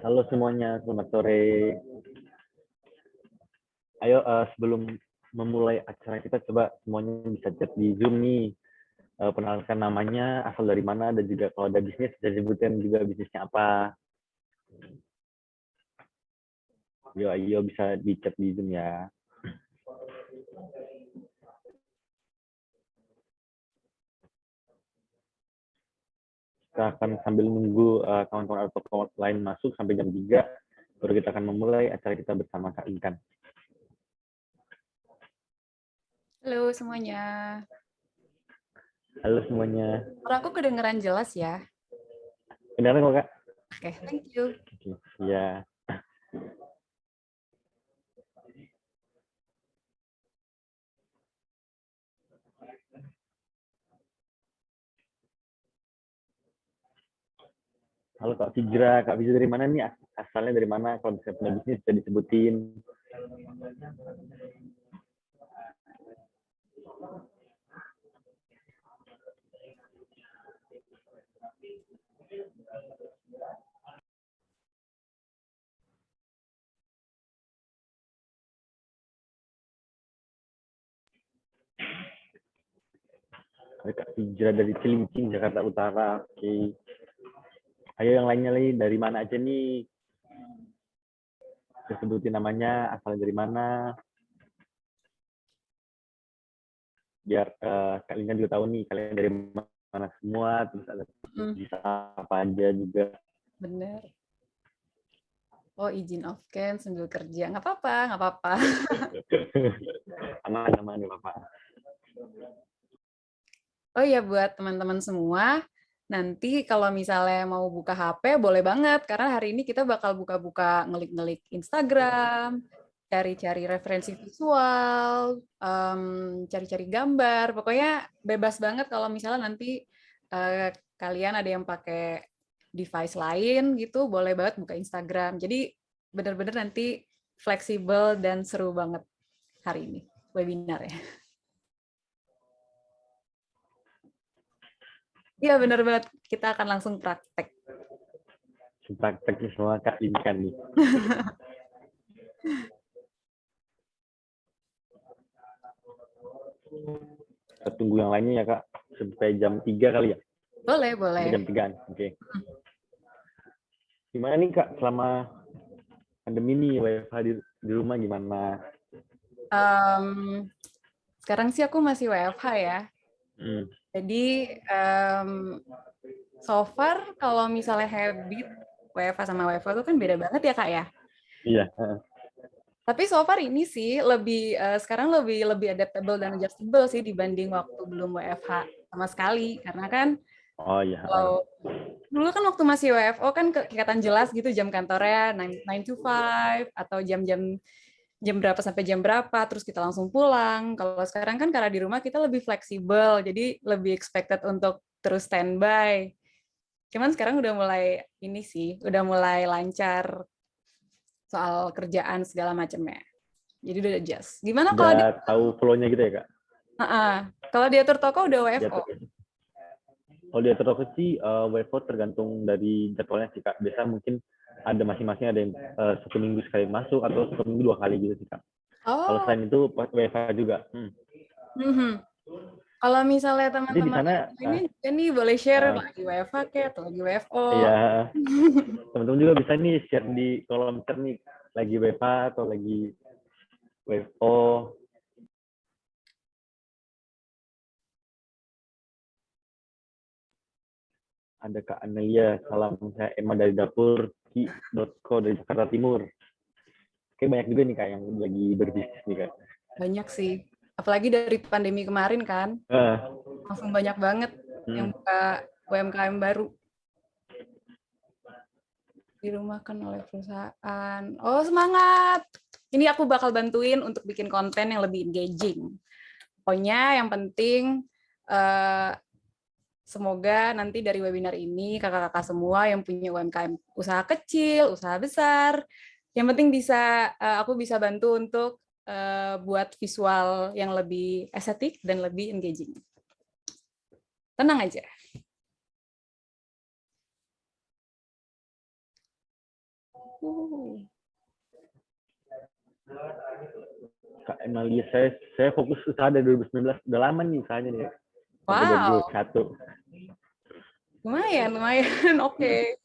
Halo semuanya, selamat sore. Ayo sebelum memulai acara kita coba semuanya bisa chat di Zoom nih. Perkenalkan namanya, asal dari mana, dan juga kalau ada bisnis bisa disebutin juga bisnisnya apa. Ayo bisa di chat di Zoom ya. Kita akan sambil nunggu kawan-kawan atau kawan lain masuk sampai jam 3, baru kita akan memulai acara kita bersama Kak Intan. Halo semuanya. Halo semuanya. Suara aku kedengeran jelas ya? Kedengaran kok Kak? Oke, thank you. Iya. Halo Kak Fijra dari mana nih? Asalnya dari mana? Kalau bisa punya bisnis bisa disebutin. Kak Fijra dari Cilincing, Jakarta Utara. Oke. Ayo yang lainnya lagi, dari mana aja nih? Bisa sebutin namanya, asalnya dari mana. Biar kalian juga tahu nih, kalian dari mana semua, terus ada bisa apa aja juga. Bener. Oh, izin off cam sambil kerja. Nggak apa-apa, nggak apa-apa. Aman, nggak apa-apa. Oh iya, buat teman-teman semua, nanti kalau misalnya mau buka HP, boleh banget. Karena hari ini kita bakal buka-buka ngelik-ngelik Instagram, cari-cari referensi visual, cari-cari gambar. Pokoknya bebas banget kalau misalnya nanti kalian ada yang pakai device lain gitu, boleh banget buka Instagram. Jadi benar-benar nanti fleksibel dan seru banget hari ini webinar ya. Iya benar banget, kita akan langsung praktek. Prakteknya semua Kak Intan nih. Kita tunggu yang lainnya ya Kak, sampai jam 3 kali ya? Boleh, boleh. Sampai jam 3-an, oke. Gimana nih Kak, selama pandemi nih, WFH di rumah gimana? Sekarang sih aku masih WFH ya. Jadi so far kalau misalnya habit WFH sama WFH itu kan beda banget ya Kak ya. Iya. Tapi so far ini sih lebih sekarang lebih adaptable dan adjustable sih dibanding waktu belum WFH sama sekali. Karena kan Oh iya. kalau dulu kan waktu masih WFO kan kelihatan jelas gitu jam kantornya 9 to 5 atau jam berapa sampai jam berapa, terus kita langsung pulang. Kalau sekarang kan karena di rumah kita lebih fleksibel, jadi lebih expected untuk terus standby. Cuman sekarang udah mulai ini sih, udah mulai lancar soal kerjaan segala macamnya. Jadi udah adjust. Gimana kalau Udah tahu flow-nya gitu ya Kak? kalau diatur toko udah WFO? Kalau diatur toko sih WFO tergantung dari jadwalnya sih Kak. Biasa mungkin ada masing-masing ada yang 1 minggu sekali masuk atau 1 minggu 2 kali gitu sih Kak. Kalau selain itu WFH juga. Kalau misalnya Jadi di teman-teman sana ini boleh share lagi WFH kayak atau lagi WFO. Iya. Teman-teman juga bisa nih share di kolom chat nih lagi WFH atau lagi WFO. Ada Kak Anelia, salam saya Emma dari dapur ki.co dari Jakarta Timur. Oke, banyak juga nih Kak yang lagi berbisnis nih Kak. Banyak sih. Apalagi dari pandemi kemarin kan. Langsung banyak banget yang buka UMKM baru. Dirumahkan oleh perusahaan. Oh, semangat! Ini aku bakal bantuin untuk bikin konten yang lebih engaging. Pokoknya yang penting semoga nanti dari webinar ini kakak-kakak semua yang punya UMKM usaha kecil, usaha besar, yang penting bisa aku bisa bantu untuk buat visual yang lebih estetik dan lebih engaging. Tenang aja. Kak Emalia, saya fokus usaha dari 2019, udah lama nih usahanya nih. Sampai Wow, 2021. lumayan, oke.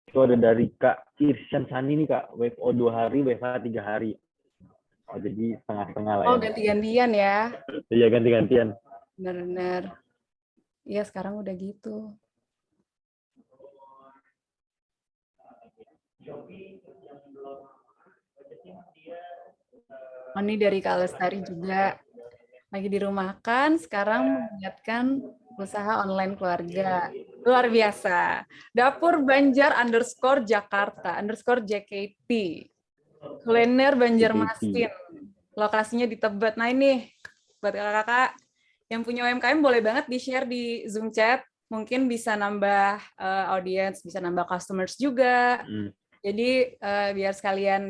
Itu ada dari Kak Irsyan Sani nih Kak, WFO 2 hari, WFH 3 hari. Oh, jadi setengah-setengah lah Oh, ya. ganti-gantian ya. Iya, ganti-gantian. Benar-benar. Iya, sekarang udah gitu. Oh, ini dari Kak Lestari juga. Lagi dirumahkan, sekarang mengiatkan usaha online keluarga. Luar biasa. Dapur Banjar _Jakarta _JKT. Kuliner Banjarmasin. Lokasinya di Tebet. Nah ini, buat kakak-kakak yang punya UMKM boleh banget di-share di Zoom chat. Mungkin bisa nambah audience, bisa nambah customers juga. Jadi biar sekalian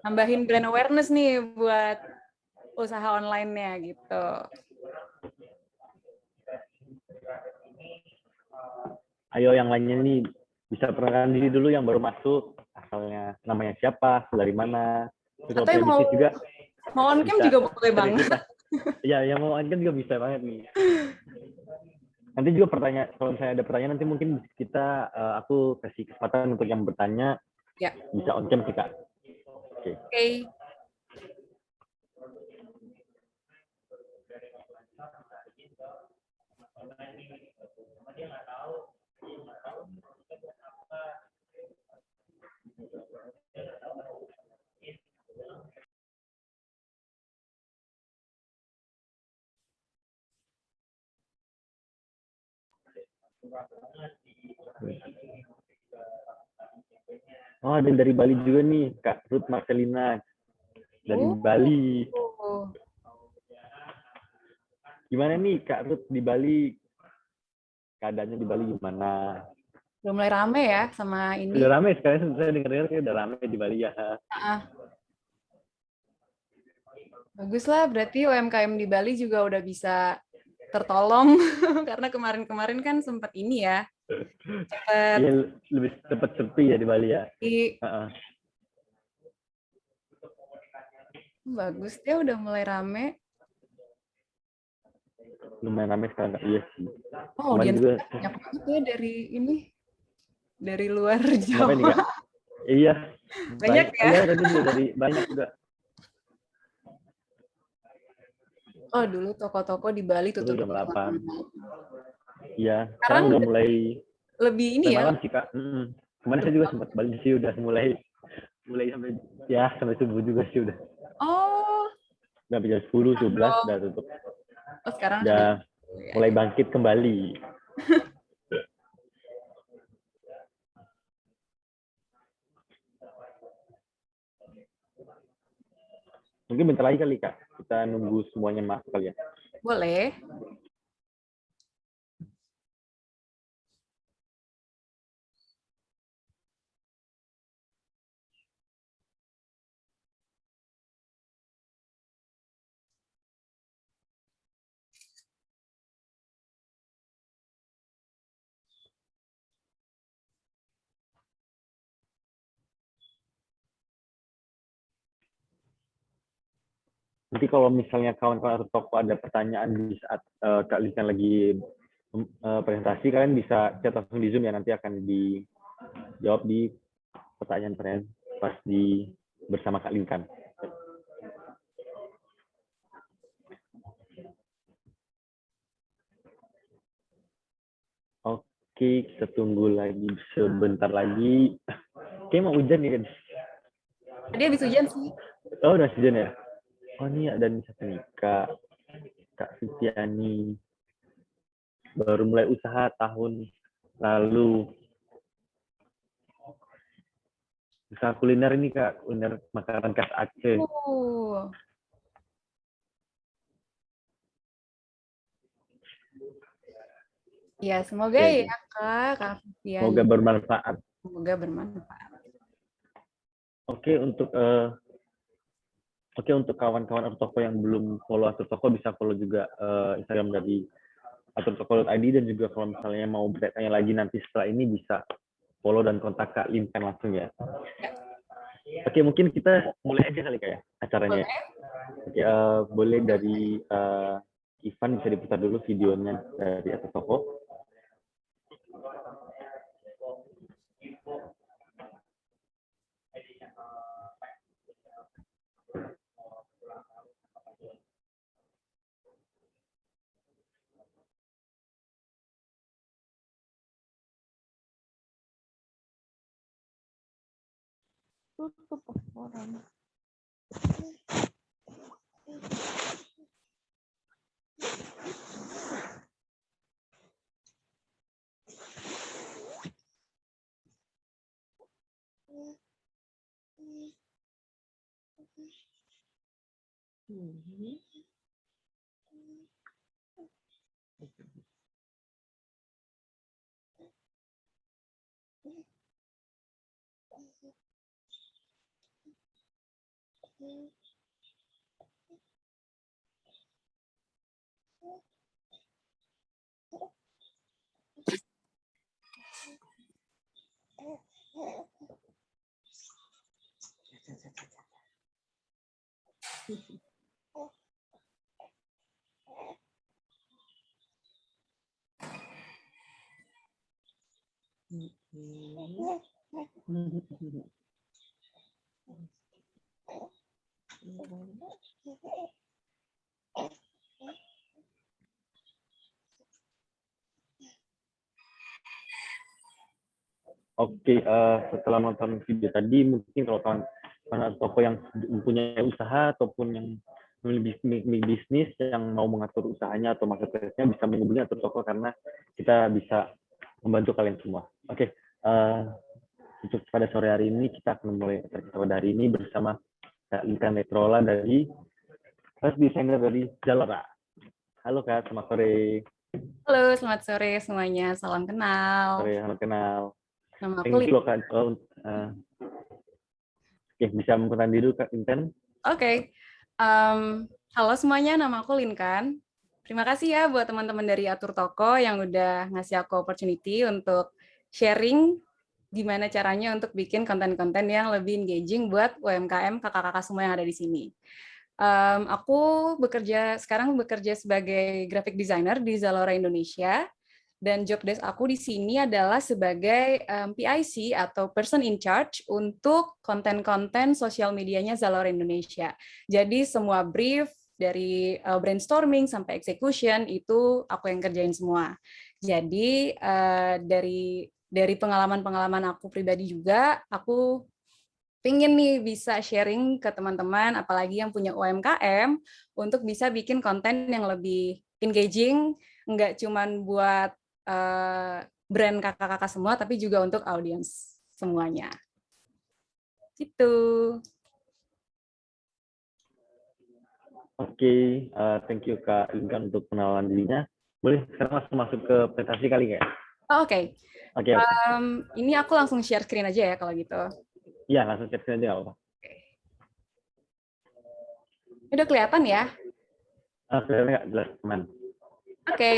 nambahin brand awareness nih buat usaha online-nya gitu. Ayo yang lainnya nih bisa perkenalkan diri dulu yang baru masuk, asalnya namanya siapa, dari mana. Atau yang mau on cam juga boleh banget. Iya, yang mau on cam juga bisa banget nih. Nanti juga pertanyaan, kalau misalnya ada pertanyaan nanti mungkin kita aku kasih kesempatan untuk yang bertanya ya. Bisa on cam sih Kak. Oke. Okay. Oh, ada dari Bali juga nih, Kak Ruth Marcelina. Dari Bali. Gimana nih Kak Ruth di Bali? Keadaannya di Bali gimana? Udah mulai rame ya sama ini. Udah rame sekarang, saya dengar-dengar kayak udah rame di Bali ya. Bagus lah, berarti UMKM di Bali juga udah bisa tertolong. Karena kemarin-kemarin kan sempat ini ya. Iya, lebih cepat sepi ya di Bali ya. Bagus deh, udah mulai rame. Lumayan rame sekarang Kak, iya sih. Oh, audiens juga banyak banget ya dari ini. Dari luar Jawa. Kenapa nih Kak? Iya. Banyak ya? Iya, tadi juga dari banyak juga. Oh, dulu toko-toko di Bali tutup jam 8. Iya, sekarang udah mulai lebih ini ya. Malam sih Kak. Kemarin saya juga sempat Bali sih, udah mulai sampai subuh juga sih udah. Oh. Udah jam 10, 11 udah tutup. Oh, sekarang udah mulai bangkit kembali. Mungkin bentar lagi kali Kak, kita nunggu semuanya masuk kali ya. Boleh. Nanti kalau misalnya kawan-kawan atau toko ada pertanyaan di saat Kak Linkan lagi presentasi, kalian bisa chat langsung di Zoom ya, nanti akan dijawab di pertanyaan-pertanyaan pas bersama Kak Linkan. Oke, kita tunggu lagi sebentar lagi. Kayaknya mau hujan nih kan? Tadi habis hujan sih. Oh, udah hujan ya? Oh, ini ada satu nih, Kak Fitiani. Baru mulai usaha tahun lalu. Usaha kuliner ini Kak, kuliner makanan khas Aceh. Ya, semoga Oke, ya Kak Fian. semoga bermanfaat. Semoga bermanfaat. Oke, untuk kawan-kawan Atur Toko yang belum follow Atur Toko bisa follow juga Instagram dari aturtoko.id, dan juga kalau misalnya mau bertanya lagi nanti setelah ini bisa follow dan kontak Kak Lintan langsung ya. Ya, Oke, mungkin kita mulai aja kali kayak acaranya. boleh. Oke, boleh dari Ivan bisa diputar dulu videonya dari Atur Toko. Tutup orang. Oke, setelah nonton video tadi, mungkin kalau kawan toko yang mempunyai usaha ataupun yang memiliki bisnis yang mau mengatur usahanya atau marketplace-nya bisa menghubungi Atur Toko karena kita bisa membantu kalian semua. Oke, untuk pada sore hari ini kita akan mulai pada hari ini bersama Kak Intan Netrola dari first designer dari Zalora. Halo Kak, selamat sore. Halo, selamat sore semuanya. Salam kenal. Sore, salam kenal. Nama aku Thank you loh Kak. Oke, bisa memperkenalkan diri Kak Intan? Oke. Halo semuanya, nama aku Linkan. Terima kasih ya buat teman-teman dari Atur Toko yang udah ngasih aku opportunity untuk sharing gimana caranya untuk bikin konten-konten yang lebih engaging buat UMKM kakak-kakak semua yang ada di sini. Aku sekarang bekerja sebagai graphic designer di Zalora Indonesia, dan job desk aku di sini adalah sebagai PIC atau person in charge untuk konten-konten sosial medianya Zalora Indonesia. Jadi semua brief dari brainstorming sampai execution itu aku yang kerjain semua. Jadi dari pengalaman-pengalaman aku pribadi juga, aku pengen nih bisa sharing ke teman-teman, apalagi yang punya UMKM, untuk bisa bikin konten yang lebih engaging, nggak cuman buat brand kakak-kakak semua, tapi juga untuk audiens semuanya. Gitu. Oke, thank you Kak Linkan untuk penawaran dirinya. Boleh sekarang langsung masuk ke presentasi kali nggak? Oke. Oke. Ini aku langsung share screen aja ya kalau gitu. Iya, langsung share screen aja nggak apa-apa. Udah kelihatan ya? Kelihatan nggak jelas teman? Oke.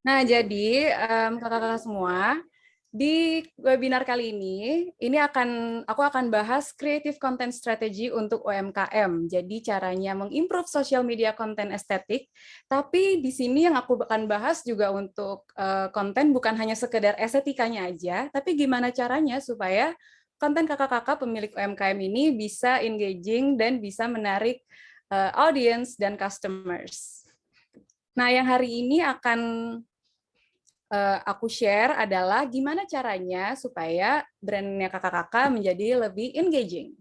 Nah, jadi kakak-kakak semua, di webinar kali ini aku akan bahas creative content strategy untuk UMKM. Jadi caranya mengimprove social media content estetik, tapi di sini yang aku akan bahas juga untuk konten bukan hanya sekedar estetikanya aja, tapi gimana caranya supaya konten kakak-kakak pemilik UMKM ini bisa engaging dan bisa menarik audience dan customers. Nah, yang hari ini akan aku share adalah gimana caranya supaya brandnya kakak-kakak menjadi lebih engaging.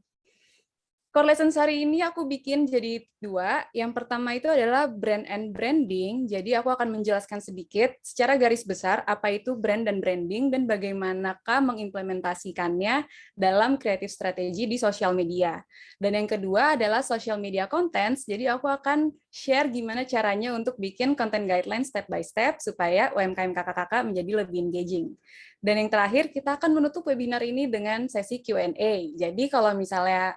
Core lessons hari ini aku bikin jadi 2. Yang pertama itu adalah brand and branding. Jadi aku akan menjelaskan sedikit secara garis besar apa itu brand dan branding dan bagaimanakah mengimplementasikannya dalam creative strategy di sosial media. Dan yang kedua adalah social media contents. Jadi aku akan share gimana caranya untuk bikin content guideline step by step supaya UMKM kakak-kakak menjadi lebih engaging. Dan yang terakhir, kita akan menutup webinar ini dengan sesi Q&A. Jadi kalau misalnya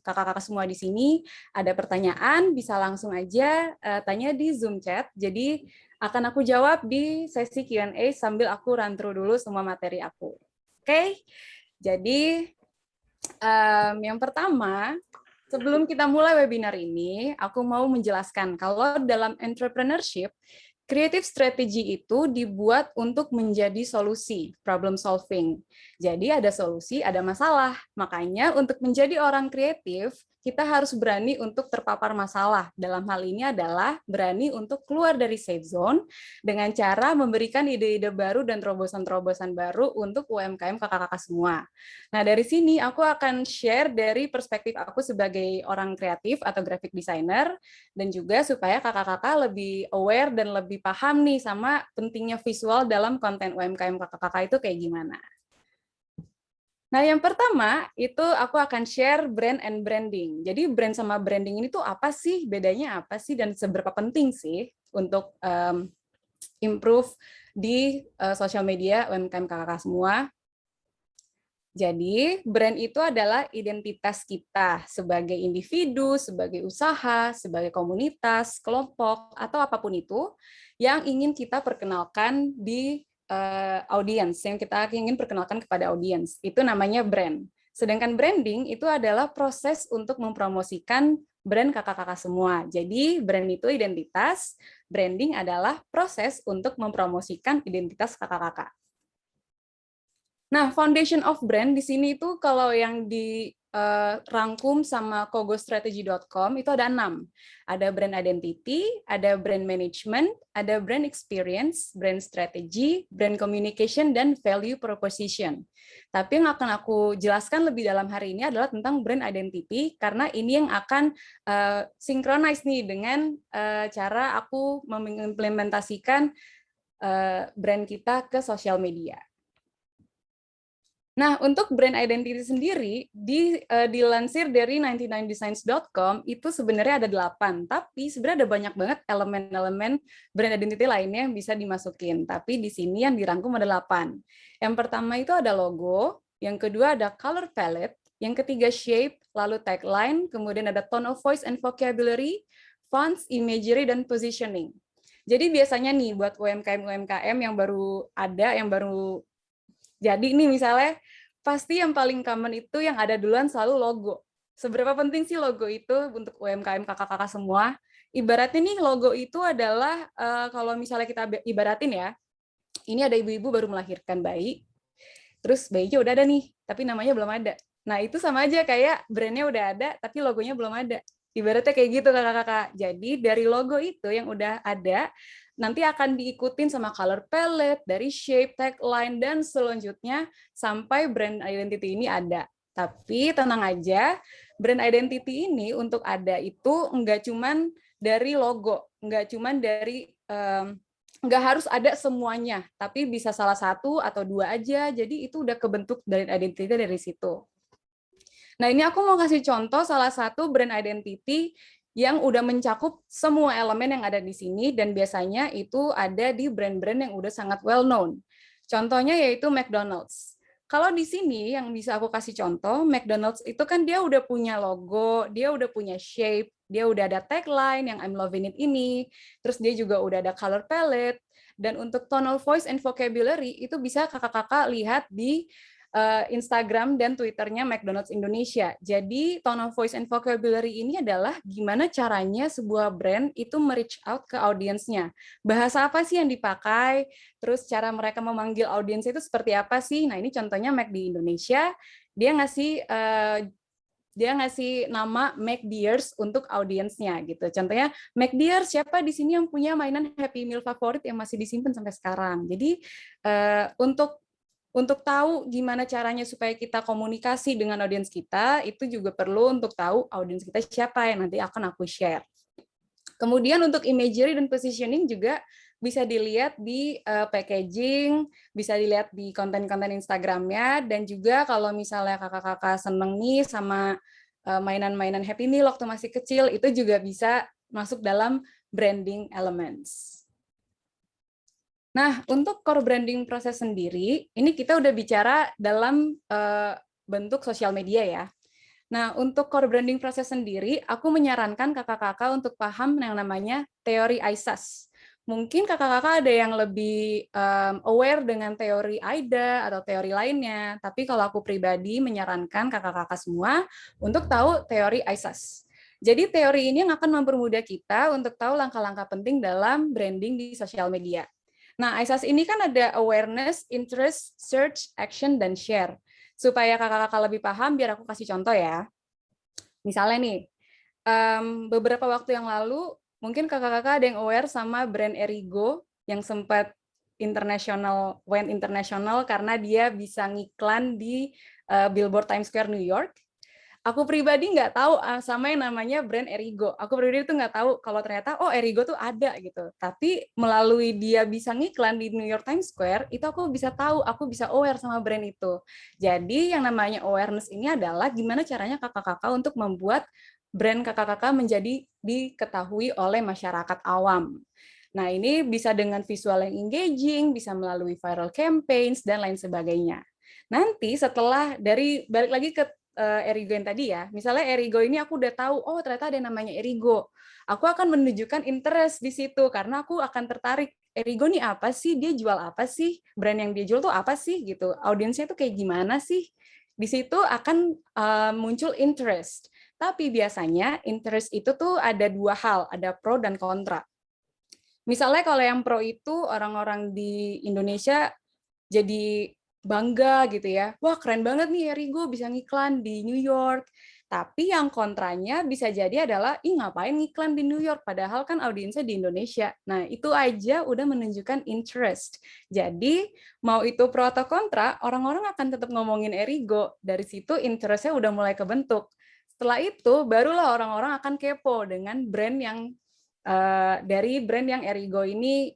kakak-kakak semua di sini ada pertanyaan, bisa langsung aja tanya di Zoom chat. Jadi akan aku jawab di sesi Q&A sambil aku run through dulu semua materi aku. Oke, jadi yang pertama, sebelum kita mulai webinar ini, aku mau menjelaskan kalau dalam entrepreneurship, creative strategy itu dibuat untuk menjadi solusi, problem solving. Jadi ada solusi, ada masalah. Makanya untuk menjadi orang kreatif, kita harus berani untuk terpapar masalah. Dalam hal ini adalah berani untuk keluar dari safe zone dengan cara memberikan ide-ide baru dan terobosan-terobosan baru untuk UMKM kakak-kakak semua. Nah, dari sini aku akan share dari perspektif aku sebagai orang kreatif atau graphic designer, dan juga supaya kakak-kakak lebih aware dan lebih paham nih sama pentingnya visual dalam konten UMKM kakak-kakak itu kayak gimana. Nah, yang pertama itu aku akan share brand and branding. Jadi brand sama branding ini tuh apa sih, bedanya apa sih, dan seberapa penting sih untuk improve di sosial media UMKM kakak-kakak semua. Jadi, brand itu adalah identitas kita sebagai individu, sebagai usaha, sebagai komunitas, kelompok, atau apapun itu yang ingin kita perkenalkan di audiens, yang kita ingin perkenalkan kepada audiens. Itu namanya brand. Sedangkan branding itu adalah proses untuk mempromosikan brand kakak-kakak semua. Jadi, brand itu identitas, branding adalah proses untuk mempromosikan identitas kakak-kakak. Nah, foundation of brand di sini itu kalau yang dirangkum sama kogostrategy.com itu ada 6. Ada brand identity, ada brand management, ada brand experience, brand strategy, brand communication, dan value proposition. Tapi yang akan aku jelaskan lebih dalam hari ini adalah tentang brand identity, karena ini yang akan synchronize nih dengan cara aku mengimplementasikan brand kita ke sosial media. Nah, untuk brand identity sendiri, dilansir dari 99designs.com, itu sebenarnya ada 8, tapi sebenarnya ada banyak banget elemen-elemen brand identity lainnya yang bisa dimasukin. Tapi di sini yang dirangkum ada 8. Yang pertama itu ada logo, yang kedua ada color palette, yang ketiga shape, lalu tagline, kemudian ada tone of voice and vocabulary, fonts, imagery, dan positioning. Jadi biasanya nih buat UMKM yang baru ada, yang baru jadi nih misalnya, pasti yang paling common itu yang ada duluan selalu logo. Seberapa penting sih logo itu untuk UMKM kakak-kakak semua? Ibaratnya nih logo itu adalah, kalau misalnya kita ibaratin ya, ini ada ibu-ibu baru melahirkan bayi, terus bayinya udah ada nih, tapi namanya belum ada. Nah itu sama aja kayak brandnya udah ada, tapi logonya belum ada. Ibaratnya kayak gitu kakak-kakak. Jadi dari logo itu yang udah ada, nanti akan diikutin sama color palette, dari shape, tagline, dan selanjutnya sampai brand identity ini ada. Tapi tenang aja, brand identity ini untuk ada itu nggak cuman dari logo, nggak cuman dari, nggak harus ada semuanya, tapi bisa salah satu atau 2 aja, jadi itu udah kebentuk brand identity dari situ. Nah ini aku mau kasih contoh salah satu brand identity yang udah mencakup semua elemen yang ada di sini, dan biasanya itu ada di brand-brand yang udah sangat well known. Contohnya yaitu McDonald's. Kalau di sini yang bisa aku kasih contoh, McDonald's itu kan dia udah punya logo, dia udah punya shape, dia udah ada tagline yang I'm loving it ini, terus dia juga udah ada color palette, dan untuk tone of voice and vocabulary itu bisa kakak-kakak lihat di Instagram dan Twitternya McDonald's Indonesia. Jadi tone of voice and vocabulary ini adalah gimana caranya sebuah brand itu reach out ke audiensnya. Bahasa apa sih yang dipakai, terus cara mereka memanggil audiens itu seperti apa sih. Nah ini contohnya Mac di Indonesia, dia ngasih nama McDears untuk audiensnya gitu. Contohnya McDears, siapa di sini yang punya mainan Happy Meal favorit yang masih disimpan sampai sekarang. Jadi untuk tahu gimana caranya supaya kita komunikasi dengan audiens kita, itu juga perlu untuk tahu audiens kita siapa yang nanti akan aku share. Kemudian untuk imagery dan positioning juga bisa dilihat di packaging, bisa dilihat di konten-konten Instagramnya, dan juga kalau misalnya kakak-kakak seneng nih sama mainan-mainan Happy Meal waktu masih kecil, itu juga bisa masuk dalam branding elements. Nah, untuk core branding proses sendiri, ini kita udah bicara dalam bentuk sosial media ya. Nah, untuk core branding proses sendiri, aku menyarankan kakak-kakak untuk paham yang namanya teori ISAS. Mungkin kakak-kakak ada yang lebih aware dengan teori AIDA atau teori lainnya, tapi kalau aku pribadi menyarankan kakak-kakak semua untuk tahu teori ISAS. Jadi teori ini yang akan mempermudah kita untuk tahu langkah-langkah penting dalam branding di sosial media. Nah, ISAS ini kan ada awareness, interest, search, action, dan share. Supaya kakak-kakak lebih paham, biar aku kasih contoh ya. Misalnya nih, beberapa waktu yang lalu, mungkin kakak-kakak ada yang aware sama brand Erigo yang sempat went international karena dia bisa ngiklan di Billboard Times Square New York. Aku pribadi nggak tahu sama yang namanya brand Erigo. Aku pribadi tuh nggak tahu kalau ternyata Erigo tuh ada gitu. Tapi melalui dia bisa ngiklan di New York Times Square, itu aku bisa tahu, aku bisa aware sama brand itu. Jadi yang namanya awareness ini adalah gimana caranya kakak-kakak untuk membuat brand kakak-kakak menjadi diketahui oleh masyarakat awam. Nah, ini bisa dengan visual yang engaging, bisa melalui viral campaigns, dan lain sebagainya. Nanti setelah balik lagi ke Erigo yang tadi ya, misalnya Erigo ini aku udah tahu, ternyata ada yang namanya Erigo. Aku akan menunjukkan interest di situ, karena aku akan tertarik, Erigo nih apa sih, dia jual apa sih, brand yang dia jual tuh apa sih, gitu. Audiensnya tuh kayak gimana sih? Di situ akan muncul interest. Tapi biasanya interest itu tuh ada dua hal, ada pro dan kontra. Misalnya kalau yang pro itu orang-orang di Indonesia jadi bangga gitu ya. Wah, keren banget nih Erigo bisa ngiklan di New York. Tapi yang kontranya bisa jadi adalah, ngapain ngiklan di New York? Padahal kan audiensnya di Indonesia. Nah, itu aja udah menunjukkan interest. Jadi, mau itu pro atau kontra, orang-orang akan tetap ngomongin Erigo. Dari situ interestnya udah mulai kebentuk. Setelah itu, barulah orang-orang akan kepo dengan brand yang dari brand yang Erigo ini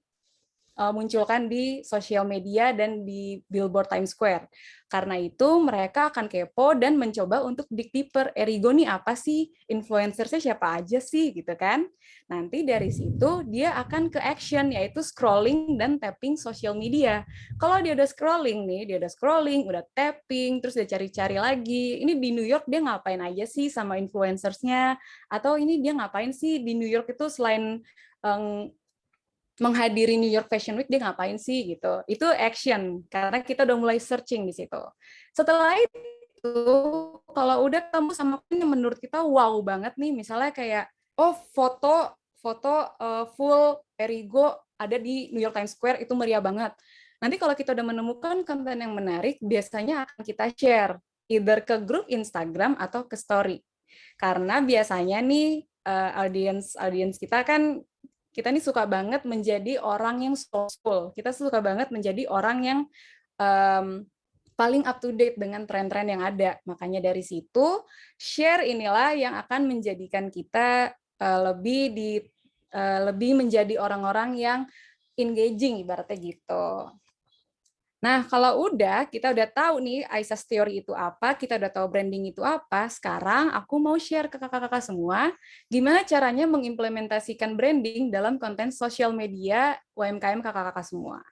munculkan di sosial media dan di Billboard Times Square. Karena itu mereka akan kepo dan mencoba untuk dig deeper, Erigo nih apa sih? Influencersnya siapa aja sih? Gitu kan. Nanti dari situ dia akan ke action, yaitu scrolling dan tapping sosial media. Kalau dia udah scrolling nih, dia udah scrolling, udah tapping, terus dia cari-cari lagi. Ini di New York dia ngapain aja sih sama influencersnya? Atau ini dia ngapain sih di New York itu selain menghadiri New York Fashion Week, dia ngapain sih gitu. Itu action, karena kita udah mulai searching di situ. Setelah itu, kalau udah ketemu sama yang menurut kita wow banget nih, misalnya kayak, foto full Erigo ada di New York Times Square, itu meriah banget. Nanti kalau kita udah menemukan konten yang menarik, biasanya akan kita share, either ke grup Instagram atau ke story. Karena biasanya nih, audiens kita kan, kita nih suka banget menjadi orang yang soulful. Kita suka banget menjadi orang yang paling up to date dengan tren-tren yang ada. Makanya dari situ, share inilah yang akan menjadikan kita lebih menjadi orang-orang yang engaging, ibaratnya gitu. Nah, kalau kita udah tahu nih ISAS Theory itu apa, kita udah tahu branding itu apa, sekarang aku mau share ke kakak-kakak semua, gimana caranya mengimplementasikan branding dalam konten sosial media UMKM kakak-kakak semua.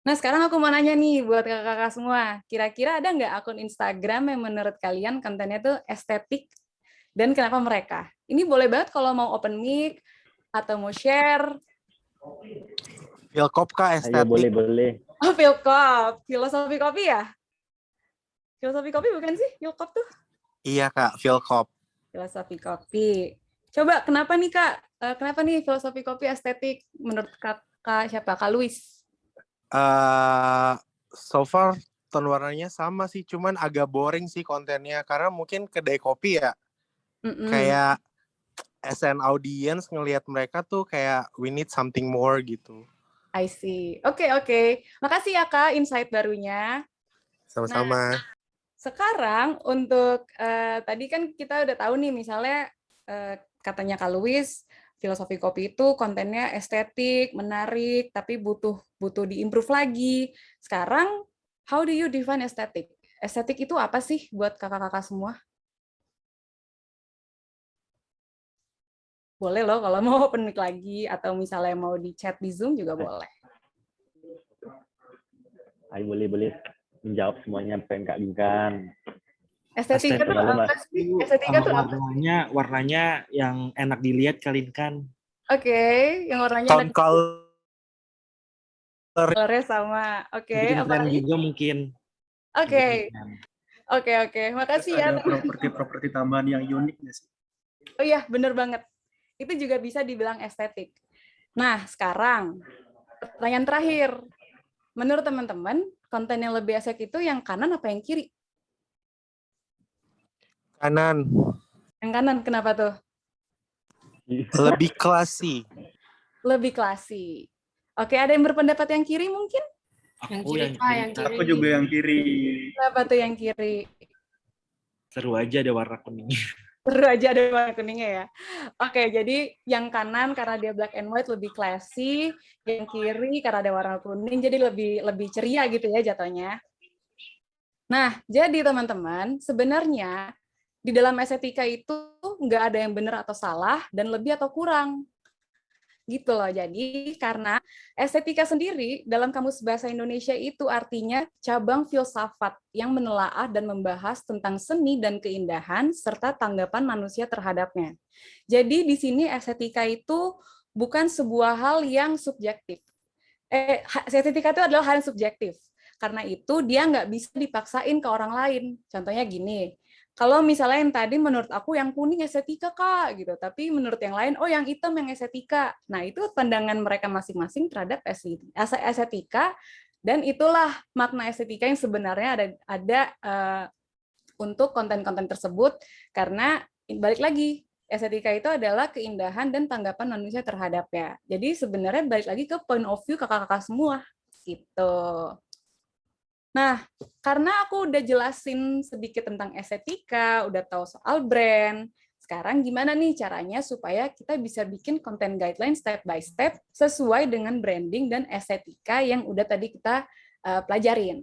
Nah, sekarang aku mau nanya nih buat kakak-kakak semua, kira-kira ada nggak akun Instagram yang menurut kalian kontennya tuh estetik, dan kenapa mereka? Ini boleh banget kalau mau open mic, atau mau share. Philcop kah estetik? Ayo, boleh. Oh, Philcop. Filosofi kopi ya? Filosofi kopi bukan sih? Philcop tuh? Iya, Kak. Philcop. Filosofi kopi. Coba, kenapa nih, Kak? Kenapa nih filosofi kopi estetik menurut Kak siapa? Kak Luis? So far, warnanya sama sih. Cuman agak boring sih kontennya. Karena mungkin kedai kopi ya. Kayak as an audience ngelihat mereka tuh kayak we need something more gitu. I see. Oke. Makasih ya, Kak, insight barunya. Sama-sama. Nah, sekarang untuk tadi kan kita udah tahu nih, misalnya katanya Kak Luis, filosofi kopi itu kontennya estetik, menarik, tapi butuh diimprove lagi. Sekarang, how do you define estetik? Estetik itu apa sih buat kakak-kakak semua? Boleh loh kalau mau open mic lagi, atau misalnya mau di chat di Zoom juga boleh. Ayo boleh menjawab semuanya pengen Kak Linkan. Estetika tuh apa sih? Estetika tuh apa? Warnanya yang enak dilihat kalian kan. Oke, yang warnanya Tone enak colornya sama. Oke, Bikin apa brand lagi? juga mungkin. Oke. Makasih ya. Ada properti-properti tambahan yang unik nggak sih? Oh iya, bener banget. Itu juga bisa dibilang estetik. Nah, sekarang pertanyaan terakhir. Menurut teman-teman, konten yang lebih estetik itu yang kanan apa yang kiri? Kanan. Yang kanan, kenapa tuh? Lebih klasi. Lebih klasi. Oke, ada yang berpendapat yang kiri mungkin? Aku yang kiri. Aku juga yang kiri. Kenapa tuh yang kiri? Seru aja ada warna kuning. Seru aja ada warna kuningnya ya. Oke, jadi yang kanan karena dia black and white lebih classy, yang kiri karena ada warna kuning jadi lebih ceria gitu ya jatuhnya. Nah, jadi teman-teman, sebenarnya di dalam estetika itu nggak ada yang benar atau salah dan lebih atau kurang. Gitu loh. Jadi karena estetika sendiri dalam Kamus Bahasa Indonesia itu artinya cabang filsafat yang menelaah dan membahas tentang seni dan keindahan serta tanggapan manusia terhadapnya. Jadi di sini estetika itu bukan sebuah hal yang subjektif. Estetika itu adalah hal yang subjektif. Karena itu dia nggak bisa dipaksain ke orang lain. Contohnya gini, kalau misalnya yang tadi menurut aku yang kuning estetika Kak gitu, tapi menurut yang lain oh yang hitam yang estetika. Nah, itu pandangan mereka masing-masing terhadap estetika dan itulah makna estetika yang sebenarnya ada untuk konten-konten tersebut karena balik lagi estetika itu adalah keindahan dan tanggapan manusia terhadapnya. Jadi sebenarnya balik lagi ke point of view kakak-kakak semua gitu. Nah, karena aku udah jelasin sedikit tentang estetika, udah tahu soal brand, sekarang gimana nih caranya supaya kita bisa bikin konten guideline step by step sesuai dengan branding dan estetika yang udah tadi kita pelajarin.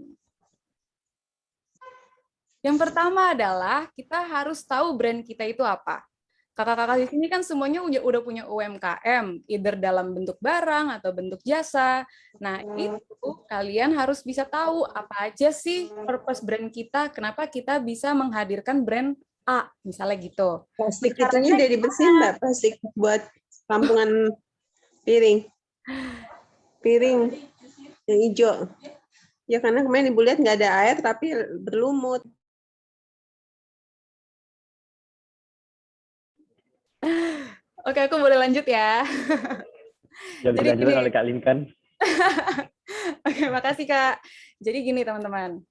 Yang pertama adalah kita harus tahu brand kita itu apa. Kakak-kakak di sini kan semuanya udah punya UMKM, either dalam bentuk barang atau bentuk jasa. Nah, itu kalian harus bisa tahu apa aja sih purpose brand kita, kenapa kita bisa menghadirkan brand A, misalnya gitu. Plastik itunya udah dibersihin, Mbak, plastik buat kampungan piring yang hijau. Ya karena kemarin Ibu lihat nggak ada air tapi berlumut. Oke, aku boleh lanjut ya. Yang dilanjutkan oleh Kak Linkan. Oke, makasih Kak. Jadi gini teman-teman.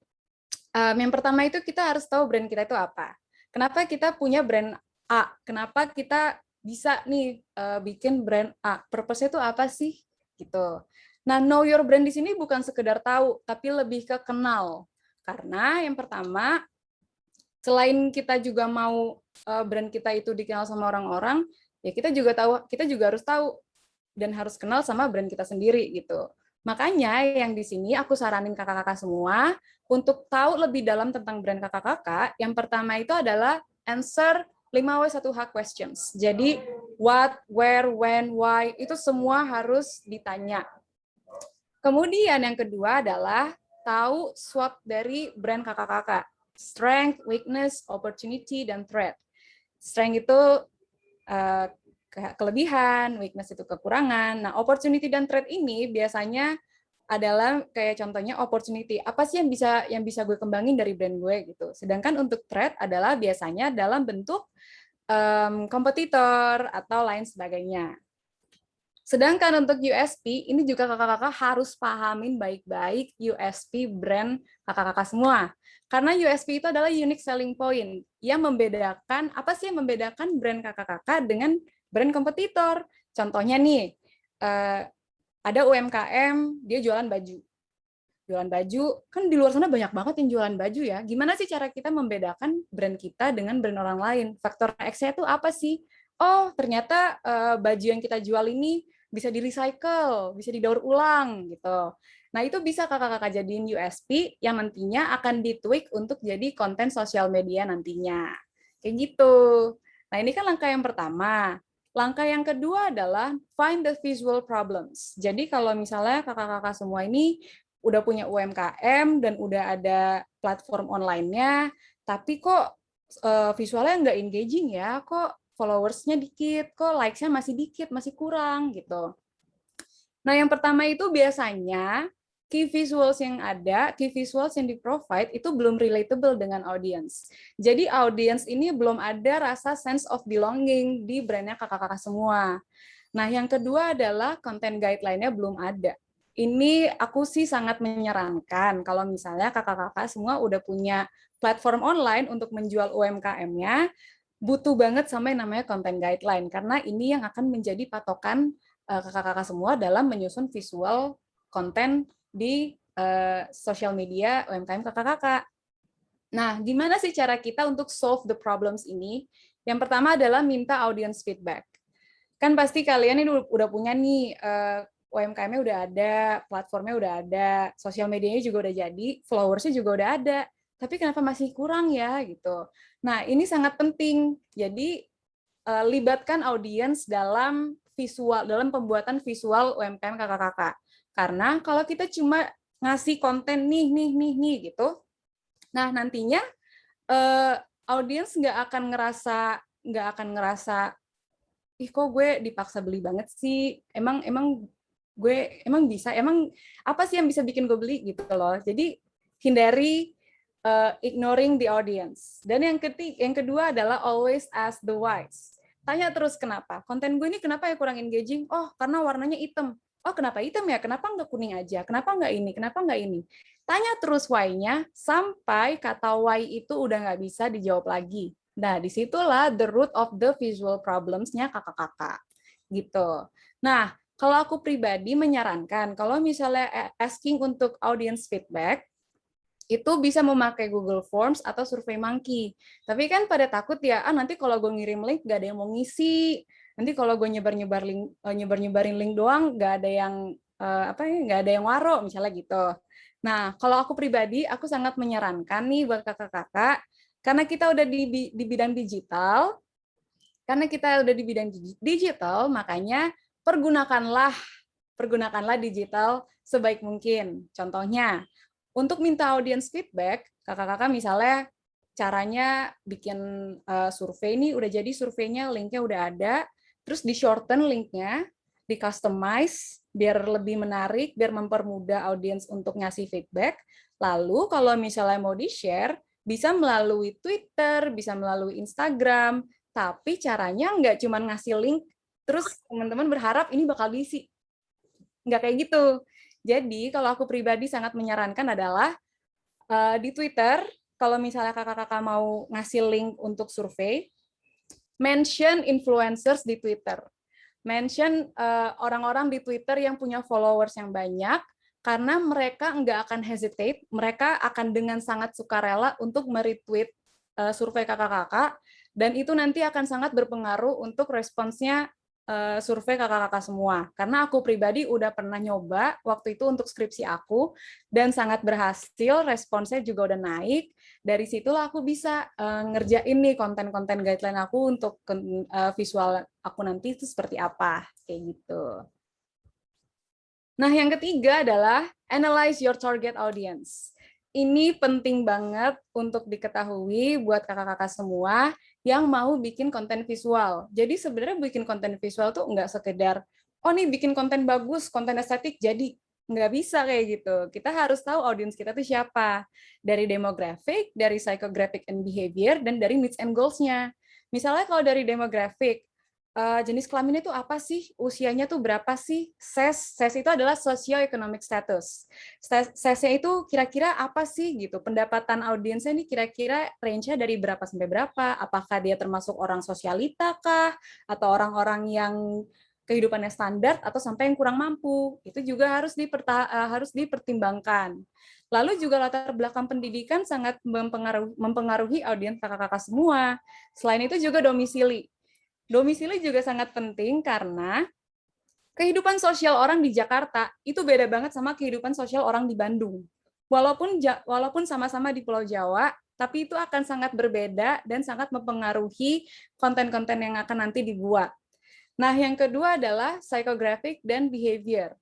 Yang pertama itu kita harus tahu brand kita itu apa. Kenapa kita punya brand A? Kenapa kita bisa nih bikin brand A? Purpose-nya itu apa sih? Gitu. Nah, know your brand di sini bukan sekedar tahu, tapi lebih ke kenal. Karena yang pertama, selain kita juga mau brand kita itu dikenal sama orang-orang, ya kita juga harus tahu dan harus kenal sama brand kita sendiri gitu. Makanya yang di sini aku saranin kakak-kakak semua untuk tahu lebih dalam tentang brand kakak-kakak. Yang pertama itu adalah answer 5W1H questions. Jadi what, where, when, why itu semua harus ditanya. Kemudian yang kedua adalah tahu SWOT dari brand kakak-kakak. Strength, weakness, opportunity, dan threat. Strength itu kelebihan, weakness itu kekurangan. Nah, opportunity dan threat ini biasanya adalah kayak contohnya opportunity. Apa sih yang bisa gue kembangin dari brand gue gitu. Sedangkan untuk threat adalah biasanya dalam bentuk kompetitor atau lain sebagainya. Sedangkan untuk USP, ini juga kakak-kakak harus pahamin baik-baik USP brand kakak-kakak semua. Karena USP itu adalah unique selling point yang membedakan, apa sih yang membedakan brand kakak-kakak dengan brand kompetitor. Contohnya nih, ada UMKM, dia jualan baju. Jualan baju, kan di luar sana banyak banget yang jualan baju ya. Gimana sih cara kita membedakan brand kita dengan brand orang lain? Faktor X-nya itu apa sih? Oh, ternyata baju yang kita jual ini bisa di-recycle, bisa didaur ulang gitu. Nah, itu bisa kakak-kakak jadiin USP yang nantinya akan ditweak untuk jadi konten sosial media nantinya. Kayak gitu. Nah, ini kan langkah yang pertama. Langkah yang kedua adalah find the visual problems. Jadi kalau misalnya kakak-kakak semua ini udah punya UMKM dan udah ada platform online-nya, tapi kok visualnya nggak engaging ya, kok followers-nya dikit, kok likes-nya masih dikit, masih kurang gitu. Nah, yang pertama itu biasanya key visuals yang ada, key visuals yang di-provide itu belum relatable dengan audience. Jadi audience ini belum ada rasa sense of belonging di brandnya kakak-kakak semua. Nah, yang kedua adalah content guideline-nya belum ada. Ini aku sih sangat menyarankan kalau misalnya kakak-kakak semua udah punya platform online untuk menjual UMKM-nya, butuh banget sama yang namanya content guideline, karena ini yang akan menjadi patokan kakak-kakak semua dalam menyusun visual konten di sosial media UMKM kakak-kakak. Nah, gimana sih cara kita untuk solve the problems ini? Yang pertama adalah minta audience feedback. Kan pasti kalian ini udah punya nih, UMKM-nya udah ada, platformnya udah ada, sosial medianya juga udah jadi, followersnya juga udah ada, tapi kenapa masih kurang ya gitu. Nah, ini sangat penting. Jadi libatkan audiens dalam visual, dalam pembuatan visual UMKM kakak-kakak. Karena kalau kita cuma ngasih konten nih gitu, nah nantinya audiens nggak akan ngerasa ih kok gue dipaksa beli banget sih, emang bisa, emang apa sih yang bisa bikin gue beli gitu loh. Jadi hindari ignoring the audience. Dan yang kedua adalah always ask the whys. Tanya terus kenapa. Konten gue ini kenapa ya kurang engaging? Oh, karena warnanya hitam. Oh, kenapa hitam ya? Kenapa nggak kuning aja? Kenapa nggak ini? Kenapa nggak ini? Tanya terus why-nya sampai kata why itu udah nggak bisa dijawab lagi. Nah, disitulah the root of the visual problems-nya kakak-kakak. Gitu. Nah, kalau aku pribadi menyarankan, kalau misalnya asking untuk audience feedback, itu bisa memakai Google Forms atau SurveyMonkey. Tapi kan pada takut ya, nanti kalau gue ngirim link gak ada yang mau ngisi. Nanti kalau gue nyebar-nyebarin link doang gak ada yang nggak ada yang waro misalnya gitu. Nah, kalau aku pribadi, aku sangat menyarankan nih buat kakak-kakak, karena kita udah di bidang digital, makanya pergunakanlah digital sebaik mungkin. Contohnya, untuk minta audience feedback, kakak-kakak misalnya caranya bikin survei ini udah jadi surveinya, linknya udah ada, terus di shorten linknya, di customize biar lebih menarik, biar mempermudah audience untuk ngasih feedback. Lalu kalau misalnya mau di-share, bisa melalui Twitter, bisa melalui Instagram, tapi caranya nggak cuma ngasih link, terus teman-teman berharap ini bakal diisi. Nggak kayak gitu. Jadi kalau aku pribadi sangat menyarankan adalah di Twitter, kalau misalnya kakak-kakak mau ngasih link untuk survei, mention influencers di Twitter. Mention orang-orang di Twitter yang punya followers yang banyak, karena mereka nggak akan hesitate, mereka akan dengan sangat sukarela untuk meretweet survei kakak-kakak, dan itu nanti akan sangat berpengaruh untuk responsnya survei kakak-kakak semua. Karena aku pribadi udah pernah nyoba waktu itu untuk skripsi aku, dan sangat berhasil, responsnya juga udah naik. Dari situlah aku bisa ngerjain nih konten-konten guideline aku untuk visual aku nanti itu seperti apa, kayak gitu. Nah, yang ketiga adalah analyze your target audience. Ini penting banget untuk diketahui buat kakak-kakak semua yang mau bikin konten visual. Jadi sebenarnya bikin konten visual tuh nggak sekedar, oh nih bikin konten bagus, konten estetik jadi. Nggak bisa kayak gitu. Kita harus tahu audiens kita tuh siapa. Dari demographic, dari psychographic and behavior, dan dari needs and goals-nya. Misalnya kalau dari demographic, jenis kelaminnya itu apa sih? Usianya tuh berapa sih? SES itu adalah socio-economic status. SES-nya itu kira-kira apa sih gitu? Pendapatan audiensnya ini kira-kira range-nya dari berapa sampai berapa? Apakah dia termasuk orang sosialita kah? Atau orang-orang yang kehidupannya standar atau sampai yang kurang mampu? Itu juga harus dipertimbangkan. Lalu juga latar belakang pendidikan sangat mempengaruhi audiens kakak-kakak semua. Selain itu juga domisili. Domisili juga sangat penting karena kehidupan sosial orang di Jakarta itu beda banget sama kehidupan sosial orang di Bandung. Walaupun sama-sama di Pulau Jawa, tapi itu akan sangat berbeda dan sangat mempengaruhi konten-konten yang akan nanti dibuat. Nah, yang kedua adalah psychographic dan behavior.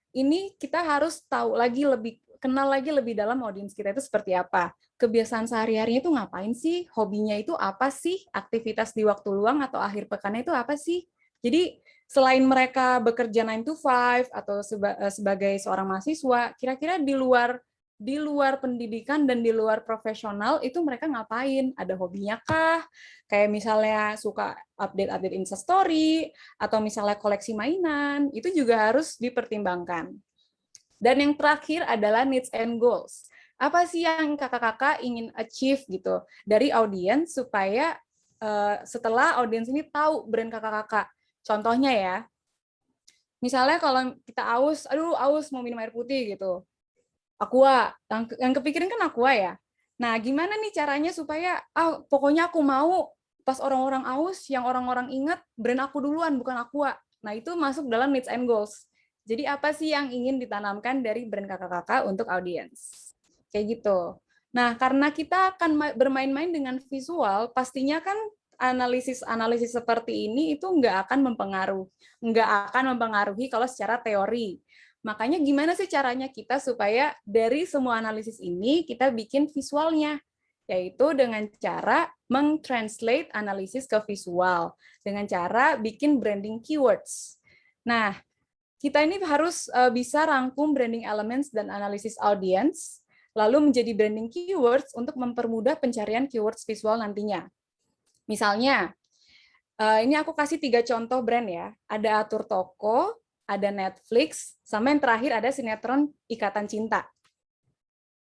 Ini kita harus tahu lagi kenal lagi lebih dalam audiens kita itu seperti apa. Kebiasaan sehari-harinya itu ngapain sih? Hobinya itu apa sih? Aktivitas di waktu luang atau akhir pekannya itu apa sih? Jadi selain mereka bekerja 9 to 5 atau sebagai seorang mahasiswa, kira-kira di luar pendidikan dan di luar profesional itu mereka ngapain? Ada hobinya kah? Kayak misalnya suka update-update Instastory, atau misalnya koleksi mainan, itu juga harus dipertimbangkan. Dan yang terakhir adalah needs and goals. Apa sih yang kakak-kakak ingin achieve gitu dari audiens supaya setelah audiens ini tahu brand kakak-kakak. Contohnya ya, misalnya kalau kita aus mau minum air putih gitu. Aqua, yang kepikiran kan Aqua ya. Nah, gimana nih caranya supaya pokoknya aku mau pas orang-orang aus, yang orang-orang ingat brand aku duluan, bukan Aqua. Nah, itu masuk dalam needs and goals. Jadi apa sih yang ingin ditanamkan dari brand kakak-kakak untuk audiens? Kayak gitu. Nah, karena kita akan bermain-main dengan visual, pastinya kan analisis seperti ini itu nggak akan mempengaruhi kalau secara teori. Makanya gimana sih caranya kita supaya dari semua analisis ini kita bikin visualnya, yaitu dengan cara meng-translate analisis ke visual, dengan cara bikin branding keywords. Nah, kita ini harus bisa rangkum branding elements dan analisis audience, lalu menjadi branding keywords untuk mempermudah pencarian keywords visual nantinya. Misalnya, ini aku kasih 3 contoh brand ya. Ada Atur Toko, ada Netflix, sama yang terakhir ada sinetron Ikatan Cinta.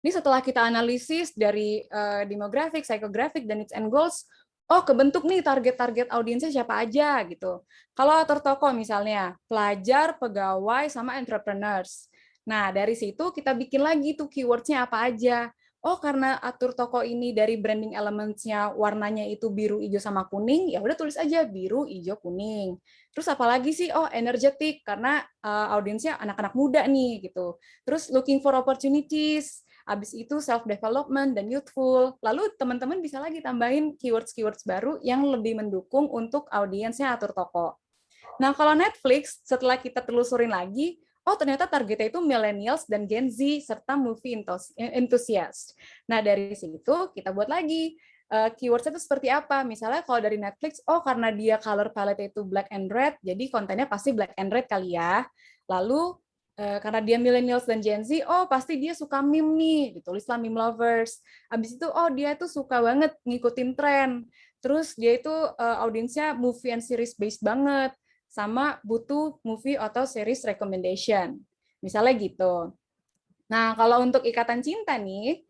Ini setelah kita analisis dari demographic, psychographic, dan needs and goals, kebentuk nih target-target audiensnya siapa aja gitu. Kalau Atur Toko misalnya, pelajar, pegawai, sama entrepreneurs. Nah, dari situ kita bikin lagi tuh keywords-nya apa aja. Karena Atur Toko ini dari branding elements-nya warnanya itu biru, hijau, sama kuning, ya udah tulis aja biru, hijau, kuning. Terus apalagi sih? Energetic, karena audiensnya anak-anak muda nih gitu. Terus looking for opportunities, habis itu self-development dan youthful. Lalu teman-teman bisa lagi tambahin keywords-keywords baru yang lebih mendukung untuk audiensnya Atur Toko. Nah, kalau Netflix, setelah kita telusurin lagi, ternyata targetnya itu millennials dan Gen Z, serta movie enthusiast. Nah, dari situ kita buat lagi keywords itu seperti apa. Misalnya kalau dari Netflix, karena dia color palette itu black and red, jadi kontennya pasti black and red kali ya. Lalu, karena dia millennials dan Gen Z, pasti dia suka meme nih, ditulislah meme lovers. Habis itu, dia itu suka banget ngikutin tren. Terus dia itu audiensnya movie and series based banget, sama butuh movie atau series recommendation. Misalnya gitu. Nah, kalau untuk Ikatan Cinta nih,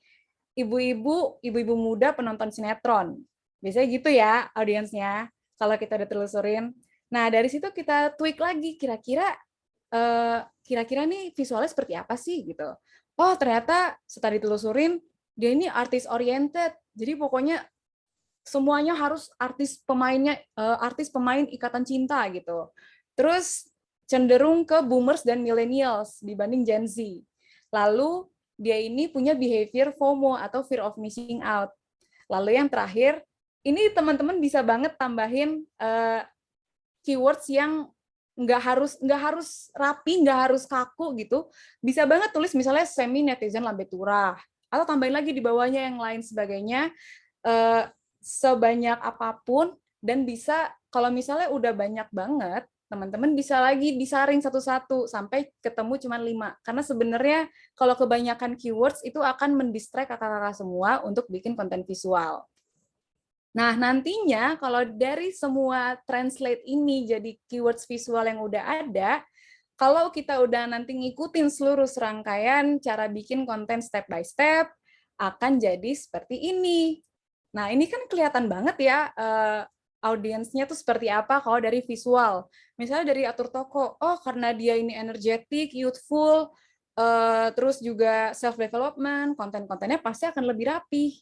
ibu-ibu muda penonton sinetron. Biasanya gitu ya audiensnya, kalau kita udah telusurin. Nah, dari situ kita tweak lagi, kira-kira nih visualnya seperti apa sih gitu. Ternyata setelah ditelusurin, dia ini artis oriented. Jadi pokoknya semuanya harus artis pemain Ikatan Cinta gitu. Terus cenderung ke boomers dan millennials dibanding Gen Z. Lalu dia ini punya behavior FOMO atau fear of missing out. Lalu yang terakhir, ini teman-teman bisa banget tambahin keywords yang nggak harus rapi, nggak harus kaku gitu. Bisa banget tulis misalnya semi netizen lambe turah, atau tambahin lagi di bawahnya yang lain sebagainya. Sebanyak apapun, dan bisa kalau misalnya udah banyak banget, teman-teman bisa lagi disaring satu-satu sampai ketemu cuma 5. Karena sebenarnya kalau kebanyakan keywords itu akan mendistract kakak-kakak semua untuk bikin konten visual. Nah, nantinya kalau dari semua translate ini jadi keywords visual yang udah ada, kalau kita udah nanti ngikutin seluruh serangkaian cara bikin konten step by step, akan jadi seperti ini. Nah, ini kan kelihatan banget ya audiensnya tuh seperti apa kalau dari visual. Misalnya dari Atur Toko, karena dia ini energetic, youthful, terus juga self-development, konten-kontennya pasti akan lebih rapih.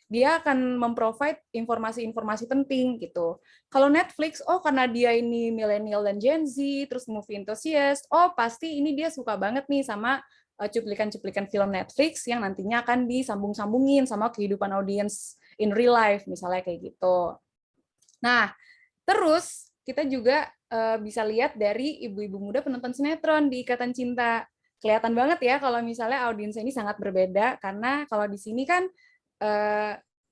Dia akan memprovide informasi-informasi penting gitu. Kalau Netflix, karena dia ini millennial dan Gen Z, terus movie enthusiast, pasti ini dia suka banget nih sama cuplikan-cuplikan film Netflix yang nantinya akan disambung-sambungin sama kehidupan audiens in real life, misalnya kayak gitu. Nah, terus kita juga bisa lihat dari ibu-ibu muda penonton sinetron di Ikatan Cinta. Kelihatan banget ya kalau misalnya audiensnya ini sangat berbeda, karena kalau di sini kan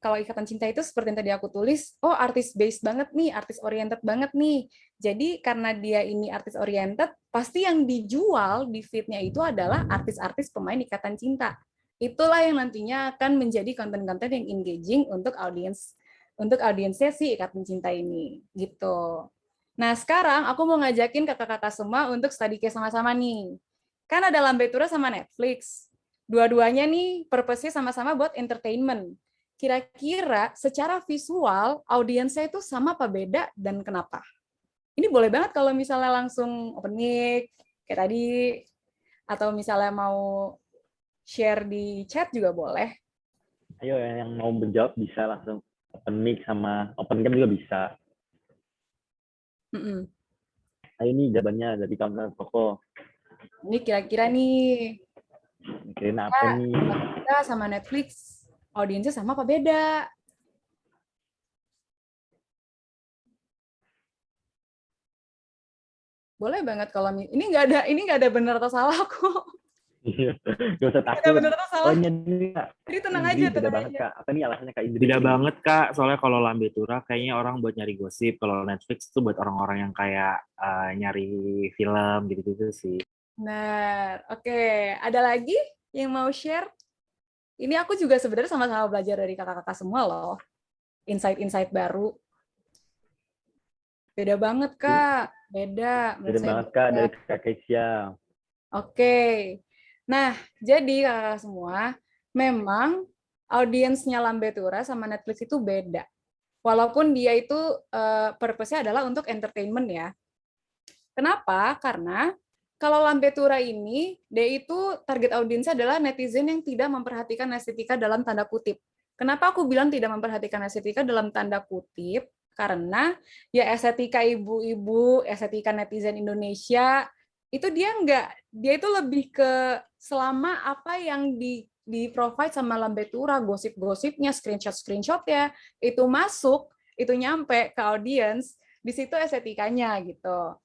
kalau Ikatan Cinta itu seperti yang tadi aku tulis, oh artis based banget nih, artis oriented banget nih. Jadi karena dia ini artis oriented, pasti yang dijual di feed-nya itu adalah artis-artis pemain Ikatan Cinta. Itulah yang nantinya akan menjadi konten-konten yang engaging untuk audiensnya si Ikatan Cinta ini, gitu. Nah, sekarang aku mau ngajakin kakak-kakak semua untuk study case sama-sama nih. Kan ada Lambe Tura sama Netflix. Dua-duanya nih purpose-nya sama-sama buat entertainment. Kira-kira secara visual audiensnya itu sama apa beda dan kenapa? Ini boleh banget kalau misalnya langsung open mic kayak tadi, atau misalnya mau share di chat juga boleh. Ayo yang mau menjawab bisa langsung open mic sama open cam juga bisa. Ayo nih jawabannya dari kamu Koko. Ini kira-kira nih. Mikirin apa nih? Kita sama Netflix audiensnya sama apa beda? Boleh banget kalau ini nggak ada benar atau salah kok. Gak usah takut. Nggak benar atau salah. Oh, ini Kak. Jadi tenang Indri, aja, beda tenang banget aja. Kak. Apa nih alasannya Kak Indri? Beda banget Kak, soalnya kalau Lambe Tura kayaknya orang buat nyari gosip, kalau Netflix itu buat orang-orang yang kayak nyari film gitu-gitu sih. Benar. Oke, ada lagi yang mau share? Ini aku juga sebenarnya sama-sama belajar dari kakak-kakak semua loh. Insight-insight baru. Beda banget, Kak. Beda. Beda banget Kak dari Kak Kesia. Oke. Nah, jadi kakak semua, memang audiensnya Lambe Tura sama Netflix itu beda. Walaupun dia itu purpose-nya adalah untuk entertainment ya. Kenapa? Karena kalau Lambe Tura ini, dia itu target audiensnya adalah netizen yang tidak memperhatikan estetika dalam tanda kutip. Kenapa aku bilang tidak memperhatikan estetika dalam tanda kutip? Karena ya estetika ibu-ibu, estetika netizen Indonesia, itu dia itu lebih ke selama apa yang di provide sama Lambe Tura, gosip-gosipnya, screenshot ya, itu masuk, itu nyampe ke audiens, di situ estetikanya gitu.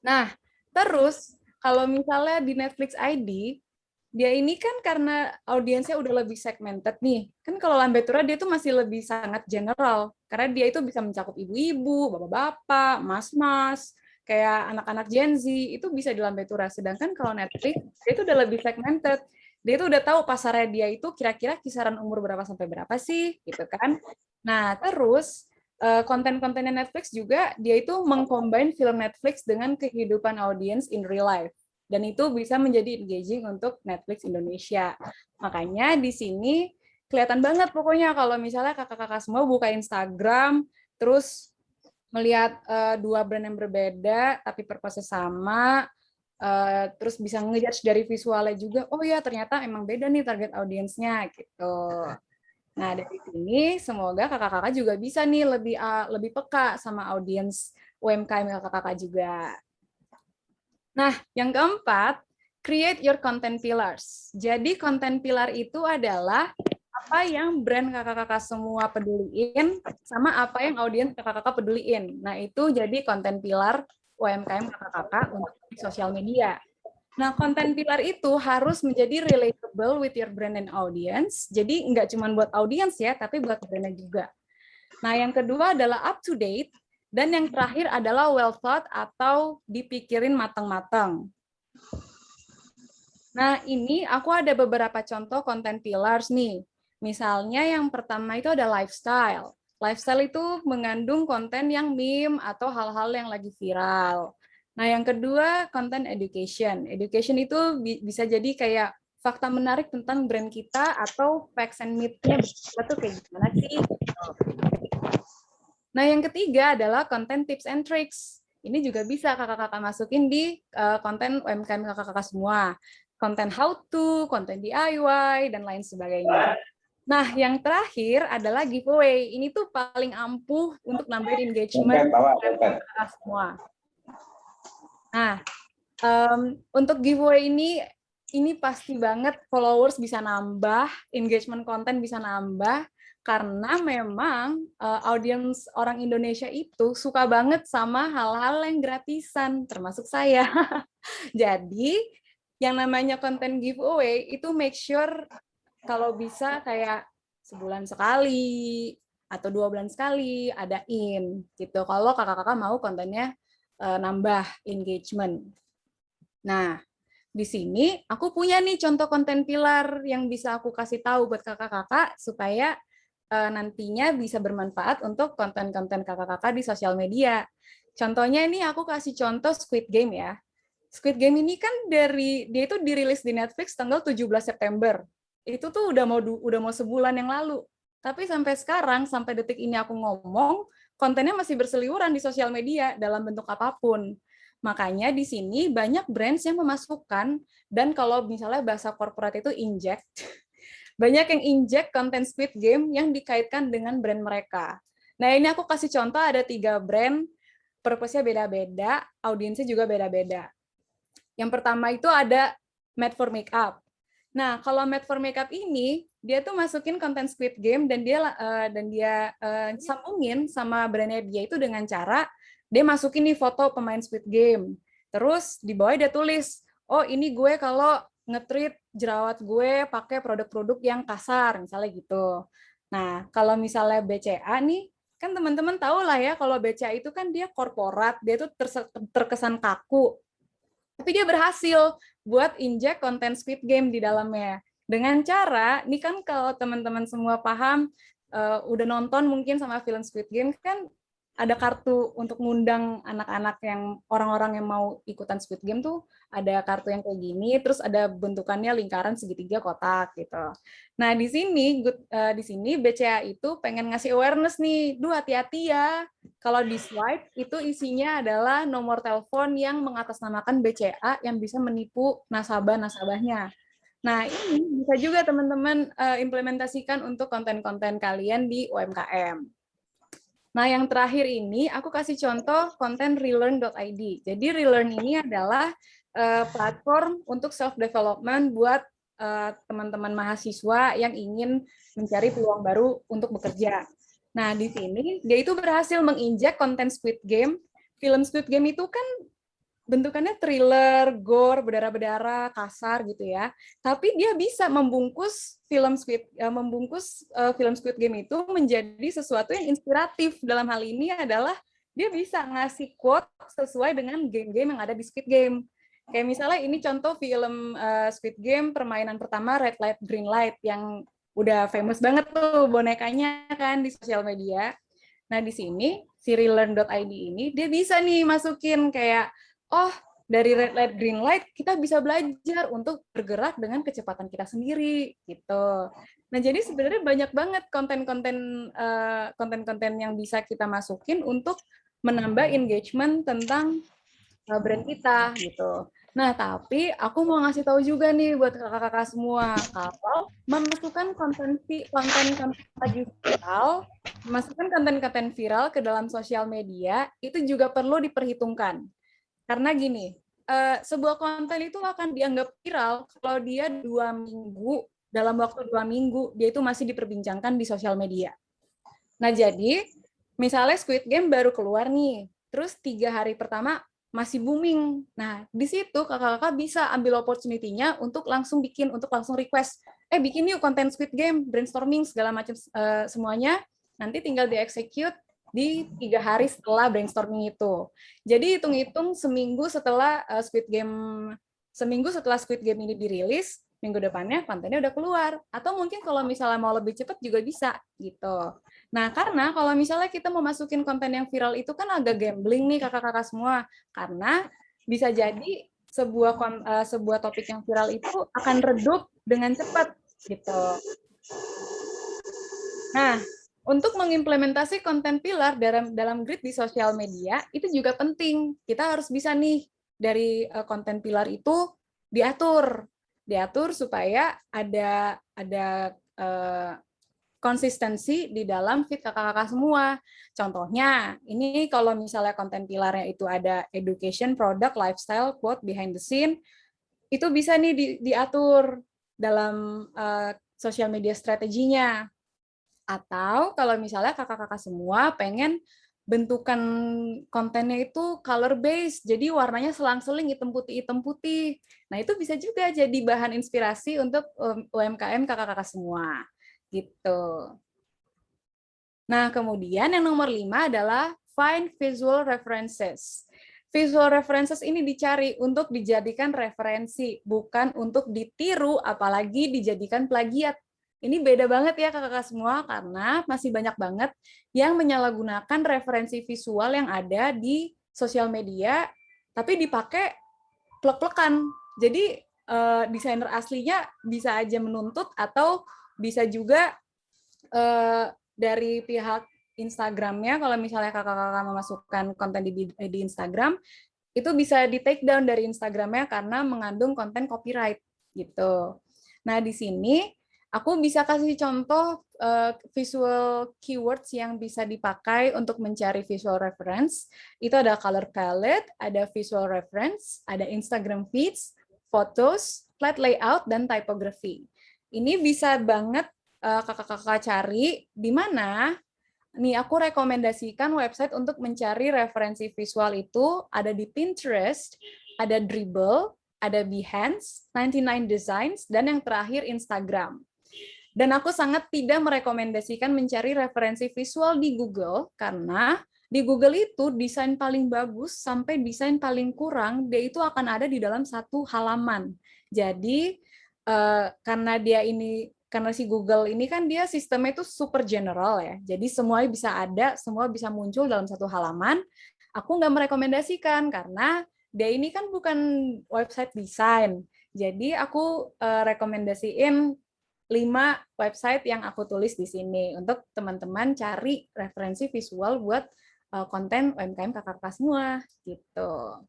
Nah, terus kalau misalnya di Netflix ID, dia ini kan karena audiensnya udah lebih segmented nih. Kan kalau Lambe Tura dia tuh masih lebih sangat general, karena dia itu bisa mencakup ibu-ibu, bapak-bapak, mas-mas, kayak anak-anak Gen Z, itu bisa di Lambe Tura. Sedangkan kalau Netflix, dia itu udah lebih segmented. Dia itu udah tahu pasarnya dia itu kira-kira kisaran umur berapa sampai berapa sih, gitu kan. Nah, terus konten-kontennya Netflix juga dia itu mengcombine film Netflix dengan kehidupan audiens in real life, dan itu bisa menjadi engaging untuk Netflix Indonesia. Makanya di sini kelihatan banget pokoknya kalau misalnya kakak-kakak semua buka Instagram terus melihat dua brand yang berbeda tapi purpose sama, terus bisa ngejudge dari visualnya juga, oh ya ternyata emang beda nih target audiensnya gitu. Nah, dari sini semoga kakak-kakak juga bisa nih lebih peka sama audiens UMKM kakak-kakak juga. Nah, yang keempat, create your content pillars. Jadi content pillar itu adalah apa yang brand kakak-kakak semua peduliin sama apa yang audiens kakak-kakak peduliin. Nah, itu jadi content pillar UMKM kakak-kakak untuk di sosial media. Nah, konten pilar itu harus menjadi relatable with your brand and audience. Jadi nggak cuma buat audience ya, tapi buat brandnya juga. Nah, yang kedua adalah up to date, dan yang terakhir adalah well thought atau dipikirin matang-matang. Nah, ini aku ada beberapa contoh konten pillars nih. Misalnya yang pertama itu ada lifestyle. Lifestyle itu mengandung konten yang meme atau hal-hal yang lagi viral. Nah, yang kedua, konten education. Education itu bisa jadi kayak fakta menarik tentang brand kita atau facts and myth-nya itu kayak gimana sih? Nah, yang ketiga adalah konten tips and tricks. Ini juga bisa kakak-kakak masukin di konten UMKM kakak-kakak semua. Konten how to, konten DIY, dan lain sebagainya. Nah, yang terakhir adalah giveaway. Ini tuh paling ampuh untuk nambahin engagement kakak-kakak semua. Nah, untuk giveaway ini pasti banget followers bisa nambah, engagement konten bisa nambah, karena memang audiens orang Indonesia itu suka banget sama hal-hal yang gratisan, termasuk saya. Jadi yang namanya konten giveaway itu make sure kalau bisa kayak sebulan sekali atau 2 bulan sekali adain gitu. Kalau kakak-kakak mau kontennya nambah engagement. Nah, di sini aku punya nih contoh konten pilar yang bisa aku kasih tahu buat kakak-kakak supaya nantinya bisa bermanfaat untuk konten-konten kakak-kakak di sosial media. Contohnya ini aku kasih contoh Squid Game ya. Squid Game ini kan dia itu dirilis di Netflix tanggal 17 September. Itu tuh udah mau sebulan yang lalu. Tapi sampai sekarang, sampai detik ini aku ngomong, kontennya masih berseliweran di sosial media dalam bentuk apapun. Makanya di sini banyak brands yang memasukkan, dan kalau misalnya bahasa korporat itu inject, banyak yang inject konten Squid Game yang dikaitkan dengan brand mereka. Nah ini aku kasih contoh ada 3 brand, purpose-nya beda-beda, audiensnya juga beda-beda. Yang pertama itu ada Made for Makeup. Nah, kalau Made for Makeup ini, dia tuh masukin konten Squid Game dan dia sambungin sama brandnya dia itu dengan cara dia masukin nih foto pemain Squid Game. Terus di bawah dia tulis, oh ini gue kalau nge-treat jerawat gue pakai produk-produk yang kasar, misalnya gitu. Nah, kalau misalnya BCA nih, kan teman-teman tahu lah ya, kalau BCA itu kan dia korporat, dia tuh terkesan kaku. Tapi dia berhasil buat injek konten Squid Game di dalamnya. Dengan cara, ini kan kalau teman-teman semua paham, udah nonton mungkin sama film Squid Game, kan ada kartu untuk ngundang anak-anak yang orang-orang yang mau ikutan Squid Game tuh ada kartu yang kayak gini, terus ada bentukannya lingkaran segitiga kotak gitu. Nah di sini BCA itu pengen ngasih awareness nih, duh hati-hati ya. Kalau di swipe itu isinya adalah nomor telepon yang mengatasnamakan BCA yang bisa menipu nasabah-nasabahnya. Nah ini bisa juga teman-teman implementasikan untuk konten-konten kalian di UMKM. Nah, yang terakhir ini aku kasih contoh konten relearn.id. Jadi relearn ini adalah platform untuk self development buat teman-teman mahasiswa yang ingin mencari peluang baru untuk bekerja. Nah, di sini dia itu berhasil menginjek konten Squid Game. Film Squid Game itu kan bentukannya thriller, gore, berdarah-berdarah, kasar gitu ya. Tapi dia bisa membungkus film Squid Game itu menjadi sesuatu yang inspiratif. Dalam hal ini adalah dia bisa ngasih quote sesuai dengan game-game yang ada di Squid Game. Kayak misalnya ini contoh film Squid Game permainan pertama Red Light Green Light yang udah famous banget tuh bonekanya kan di sosial media. Nah, di sini si relearn.id ini dia bisa nih masukin kayak oh, dari red light, green light, kita bisa belajar untuk bergerak dengan kecepatan kita sendiri, gitu. Nah, jadi sebenarnya banyak banget konten-konten yang bisa kita masukin untuk menambah engagement tentang brand kita, gitu. Nah, tapi aku mau ngasih tahu juga nih buat kakak-kakak semua, kalau memasukkan konten viral, memasukkan konten-konten viral ke dalam sosial media, itu juga perlu diperhitungkan. Karena gini, sebuah konten itu akan dianggap viral kalau dia 2 minggu, dalam waktu 2 minggu, dia itu masih diperbincangkan di sosial media. Nah, jadi, misalnya Squid Game baru keluar nih, terus 3 hari pertama masih booming. Nah, di situ kakak-kakak bisa ambil opportunity-nya untuk langsung request, bikin yuk konten Squid Game, brainstorming, segala macam semuanya, nanti tinggal di-execute di 3 hari setelah brainstorming itu. Jadi hitung-hitung seminggu setelah Squid Game ini dirilis, minggu depannya kontennya udah keluar. Atau mungkin kalau misalnya mau lebih cepat juga bisa gitu. Nah, karena kalau misalnya kita mau masukin konten yang viral itu kan agak gambling nih kakak-kakak semua. Karena bisa jadi sebuah topik yang viral itu akan redup dengan cepat gitu. Nah, untuk mengimplementasi konten pilar dalam grid di sosial media, itu juga penting. Kita harus bisa nih, dari konten pilar itu diatur supaya ada konsistensi di dalam feed kakak-kakak semua. Contohnya, ini kalau misalnya konten pilarnya itu ada education, product, lifestyle, quote, behind the scene, itu bisa nih diatur dalam sosial media strateginya. Atau kalau misalnya kakak-kakak semua pengen bentukan kontennya itu color based, jadi warnanya selang-seling hitam putih. Nah, itu bisa juga jadi bahan inspirasi untuk UMKM kakak-kakak semua. Gitu. Nah, kemudian yang nomor 5 adalah find visual references. Visual references ini dicari untuk dijadikan referensi, bukan untuk ditiru, apalagi dijadikan plagiat. Ini beda banget ya kakak-kakak semua, karena masih banyak banget yang menyalahgunakan referensi visual yang ada di sosial media, tapi dipakai plek-plekan. Jadi desainer aslinya bisa aja menuntut, atau bisa juga dari pihak Instagramnya, kalau misalnya kakak-kakak memasukkan konten di Instagram, itu bisa di take down dari Instagramnya karena mengandung konten copyright gitu. Nah, di sini aku bisa kasih contoh visual keywords yang bisa dipakai untuk mencari visual reference. Itu ada color palette, ada visual reference, ada Instagram feeds, photos, flat layout, dan typography. Ini bisa banget kakak-kakak cari di mana. Nih, aku rekomendasikan website untuk mencari referensi visual itu ada di Pinterest, ada Dribbble, ada Behance, 99 Designs, dan yang terakhir Instagram. Dan aku sangat tidak merekomendasikan mencari referensi visual di Google, karena di Google itu desain paling bagus sampai desain paling kurang, dia itu akan ada di dalam satu halaman. Jadi, karena si Google ini kan dia sistemnya itu super general ya, jadi semuanya bisa ada, semua bisa muncul dalam satu halaman. Aku nggak merekomendasikan karena dia ini kan bukan website desain. Jadi aku rekomendasiin 5 website yang aku tulis di sini untuk teman-teman cari referensi visual buat konten UMKM kakak-kakak semua gitu.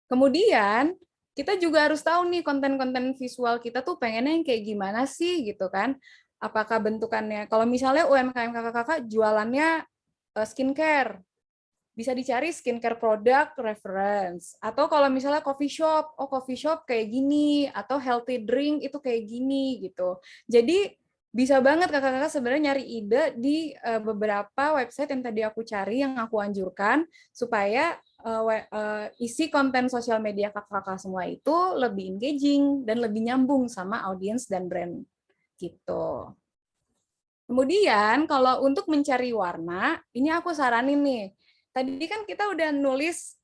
Kemudian kita juga harus tahu nih konten-konten visual kita tuh pengennya yang kayak gimana sih gitu kan. Apakah bentukannya, kalau misalnya UMKM kakak-kakak jualannya skincare, bisa dicari skincare product reference. Atau kalau misalnya coffee shop kayak gini, atau healthy drink itu kayak gini gitu. Jadi bisa banget kakak-kakak sebenarnya nyari ide di beberapa website yang tadi aku cari, yang aku anjurkan, supaya isi konten sosial media kakak-kakak semua itu lebih engaging dan lebih nyambung sama audiens dan brand gitu. Kemudian kalau untuk mencari warna, ini aku saranin nih. Tadi kan kita udah nulis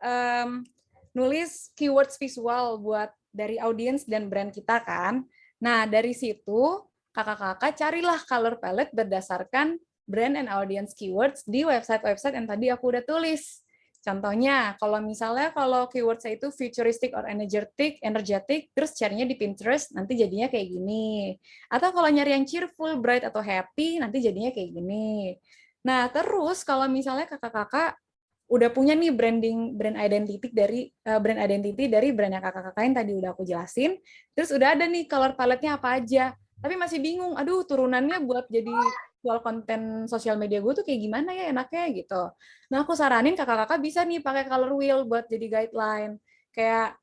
keywords visual buat dari audiens dan brand kita kan. Nah, dari situ kakak-kakak carilah color palette berdasarkan brand and audience keywords di website-website yang tadi aku udah tulis. Contohnya, kalau misalnya keyword saya itu futuristic or energetic, terus carinya di Pinterest, nanti jadinya kayak gini. Atau kalau nyari yang cheerful, bright, atau happy, nanti jadinya kayak gini. Nah, terus kalau misalnya kakak-kakak udah punya nih brand identity dari brand yang kakak-kakak yang tadi udah aku jelasin, terus udah ada nih color palette-nya apa aja, tapi masih bingung, aduh turunannya buat jadi soal konten sosial media gue tuh kayak gimana ya enaknya gitu. Nah, aku saranin kakak-kakak bisa nih pakai color wheel buat jadi guideline. Kayak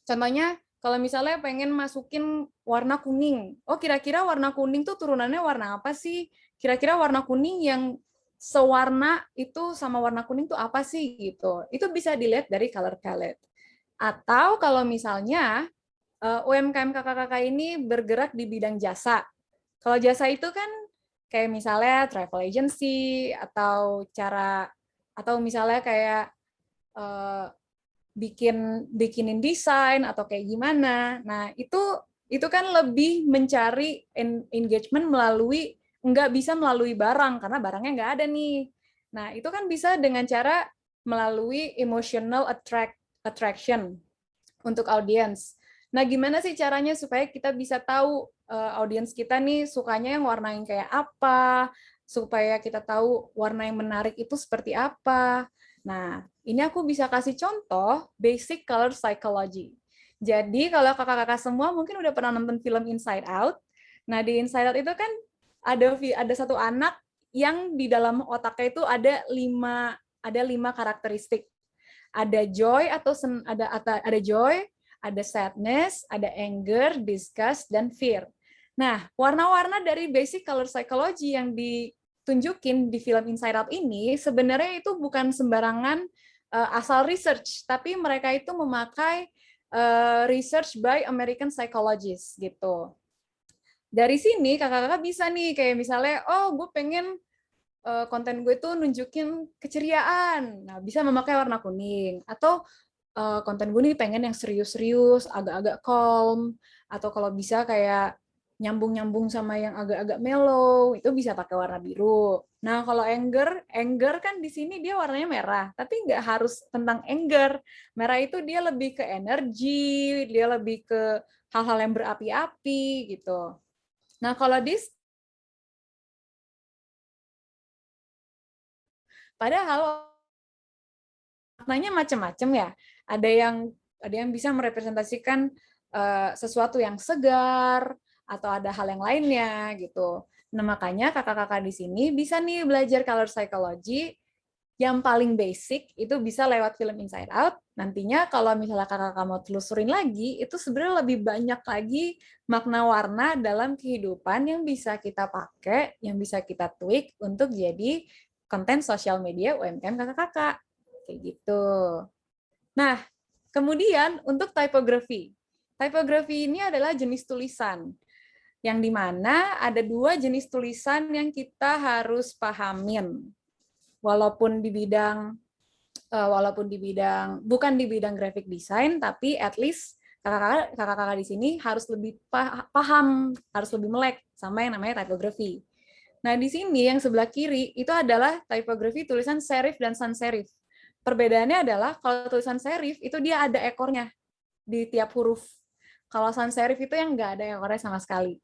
contohnya kalau misalnya pengen masukin warna kuning, oh kira-kira warna kuning tuh turunannya warna apa sih? Kira-kira warna kuning yang sewarna itu sama warna kuning tuh apa sih gitu. Itu bisa dilihat dari color palette. Atau kalau misalnya UMKM kakak-kakak ini bergerak di bidang jasa. Kalau jasa itu kan kayak misalnya travel agency, atau misalnya kayak bikinin desain atau kayak gimana. Nah, itu kan lebih mencari engagement nggak bisa melalui barang karena barangnya nggak ada nih. Nah, itu kan bisa dengan cara melalui emotional attraction untuk audience. Nah, gimana sih caranya supaya kita bisa tahu audiens kita nih sukanya yang warna yang kayak apa, supaya kita tahu warna yang menarik itu seperti apa. Nah, ini aku bisa kasih contoh basic color psychology. Jadi, kalau kakak-kakak semua mungkin udah pernah nonton film Inside Out. Nah, di Inside Out itu kan ada satu anak yang di dalam otaknya itu ada 5 karakteristik. Ada joy ada joy, ada sadness, ada anger, disgust, dan fear. Nah, warna-warna dari basic color psychology yang ditunjukin di film Inside Out ini sebenarnya itu bukan sembarangan asal research, tapi mereka itu memakai research by American psychologists gitu. Dari sini kakak-kakak bisa nih kayak misalnya, oh gue pengen konten gue itu nunjukin keceriaan, nah bisa memakai warna kuning. Atau konten gue nih pengen yang serius-serius, agak-agak calm, atau kalau bisa kayak nyambung-nyambung sama yang agak-agak mellow, itu bisa pakai warna biru. Nah, kalau anger kan di sini dia warnanya merah, tapi nggak harus tentang anger. Merah itu dia lebih ke energi, dia lebih ke hal-hal yang berapi-api gitu. Nah, kalau padahal maknanya macam-macam ya. Ada yang bisa merepresentasikan sesuatu yang segar atau ada hal yang lainnya gitu. Nah, makanya kakak-kakak di sini bisa nih belajar color psychology yang paling basic itu bisa lewat film Inside Out. Nantinya kalau misalnya kakak-kakak mau telusurin lagi, itu sebenarnya lebih banyak lagi makna warna dalam kehidupan yang bisa kita pakai, yang bisa kita tweak untuk jadi konten sosial media UMKM kakak-kakak. Kayak gitu. Nah, kemudian untuk typography. Typography ini adalah jenis tulisan yang dimana ada 2 jenis tulisan yang kita harus pahamin. Walaupun di bidang bukan di bidang graphic design, tapi at least kakak-kakak di sini harus lebih paham, harus lebih melek sama yang namanya typography. Nah, di sini yang sebelah kiri itu adalah typography tulisan serif dan sans serif. Perbedaannya adalah kalau tulisan serif itu dia ada ekornya di tiap huruf. Kalau sans serif itu yang nggak ada ekornya sama sekali.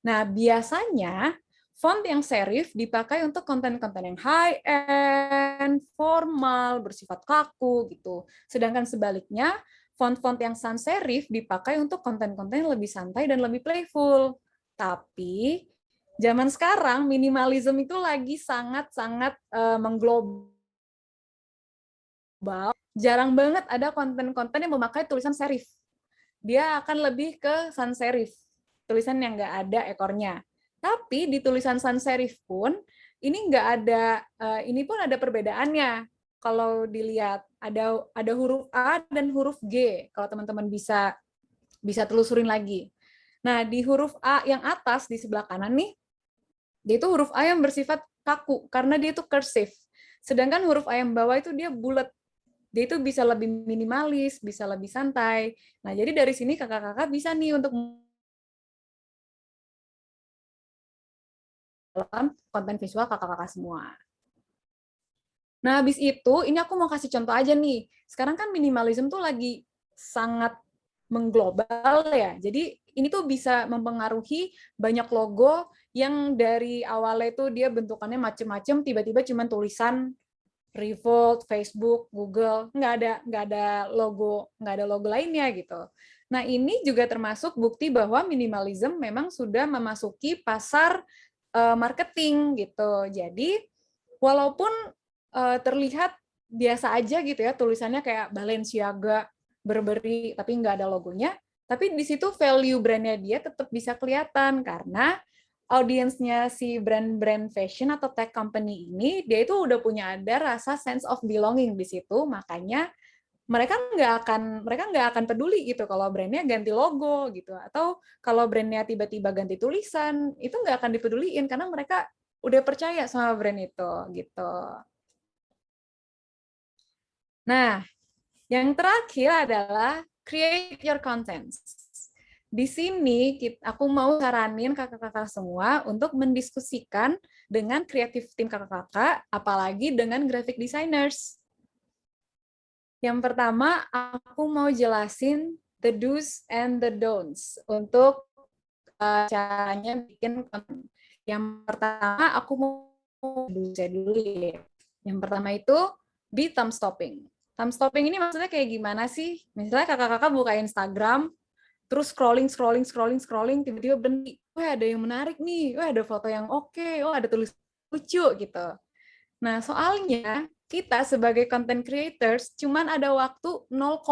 Nah, biasanya font yang serif dipakai untuk konten-konten yang high-end, formal, bersifat kaku, gitu. Sedangkan sebaliknya, font-font yang sans serif dipakai untuk konten-konten yang lebih santai dan lebih playful. Tapi, zaman sekarang, minimalism itu lagi sangat-sangat mengglobal. Jarang banget ada konten-konten yang memakai tulisan serif. Dia akan lebih ke sans serif, tulisan yang nggak ada ekornya. Tapi di tulisan sans serif pun ini nggak ada, ini pun ada perbedaannya. Kalau dilihat ada huruf A dan huruf G. Kalau teman-teman bisa telusurin lagi. Nah, di huruf A yang atas di sebelah kanan nih, dia itu huruf A yang bersifat kaku karena dia itu cursive. Sedangkan huruf A yang bawah itu dia bulat. Dia itu bisa lebih minimalis, bisa lebih santai. Nah, jadi dari sini kakak-kakak bisa nih untuk dalam konten visual kakak-kakak semua. Nah, habis itu, ini aku mau kasih contoh aja nih. Sekarang kan minimalism tuh lagi sangat mengglobal ya. Jadi ini tuh bisa mempengaruhi banyak logo yang dari awalnya tuh dia bentukannya macem-macem, tiba-tiba cuma tulisan Revolt, Facebook, Google, nggak ada logo lainnya gitu. Nah, ini juga termasuk bukti bahwa minimalism memang sudah memasuki pasar marketing gitu. Jadi walaupun terlihat biasa aja gitu ya, tulisannya kayak Balenciaga, Burberry, tapi nggak ada logonya, tapi di situ value brandnya dia tetap bisa kelihatan karena audiensnya si brand-brand fashion atau tech company ini, dia itu udah punya ada rasa sense of belonging di situ, makanya mereka nggak akan peduli gitu kalau brandnya ganti logo gitu, atau kalau brandnya tiba-tiba ganti tulisan, itu nggak akan dipeduliin karena mereka udah percaya sama brand itu gitu. Nah, yang terakhir adalah create your contents. Di sini aku mau saranin kakak-kakak semua untuk mendiskusikan dengan kreatif tim kakak-kakak, apalagi dengan graphic designers. Yang pertama, aku mau jelasin the do's and the don'ts untuk caranya bikin konten. Yang pertama, aku mau dulu ya. Yang pertama itu, be thumb stopping. Thumb stopping ini maksudnya kayak gimana sih? Misalnya kakak-kakak buka Instagram, terus scrolling, tiba-tiba berhenti. Wah, ada yang menarik nih. Wah, ada foto yang oke. Oh, ada tulis lucu gitu. Nah, soalnya kita sebagai content creators cuman ada waktu 0,5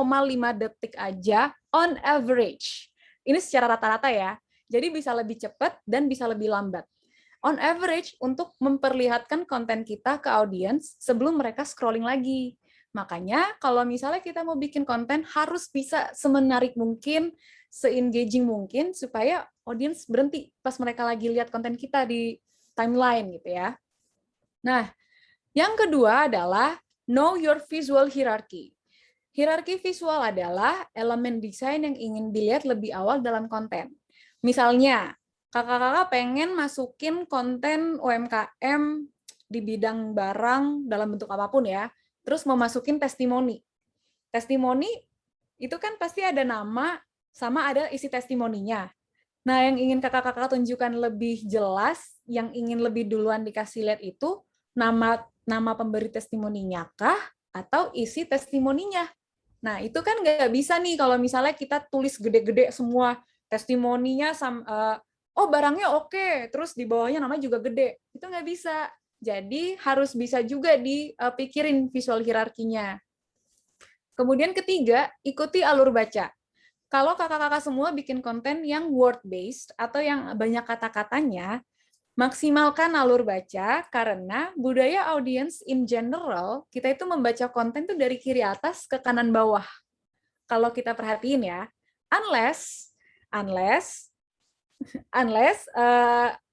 detik aja on average. Ini secara rata-rata ya. Jadi bisa lebih cepat dan bisa lebih lambat. On average, untuk memperlihatkan konten kita ke audiens sebelum mereka scrolling lagi. Makanya kalau misalnya kita mau bikin konten harus bisa semenarik mungkin, se-engaging mungkin supaya audiens berhenti pas mereka lagi lihat konten kita di timeline gitu ya. Nah, yang kedua adalah know your visual hierarchy. Hierarki visual adalah elemen desain yang ingin dilihat lebih awal dalam konten. Misalnya, kakak-kakak pengen masukin konten UMKM di bidang barang dalam bentuk apapun ya, terus mau masukin testimoni. Testimoni itu kan pasti ada nama sama ada isi testimoninya. Nah, yang ingin kakak-kakak tunjukkan lebih jelas, yang ingin lebih duluan dikasih lihat itu nama pemberi testimoninya kah atau isi testimoninya. Nah, itu kan nggak bisa nih kalau misalnya kita tulis gede-gede semua testimoninya, oh barangnya oke, terus di bawahnya namanya juga gede. Itu nggak bisa. Jadi harus bisa juga dipikirin visual hierarkinya. Kemudian ketiga, ikuti alur baca. Kalau kakak-kakak semua bikin konten yang word-based atau yang banyak kata-katanya, maksimalkan alur baca karena budaya audience in general, kita itu membaca konten tuh dari kiri atas ke kanan bawah. Kalau kita perhatiin ya, unless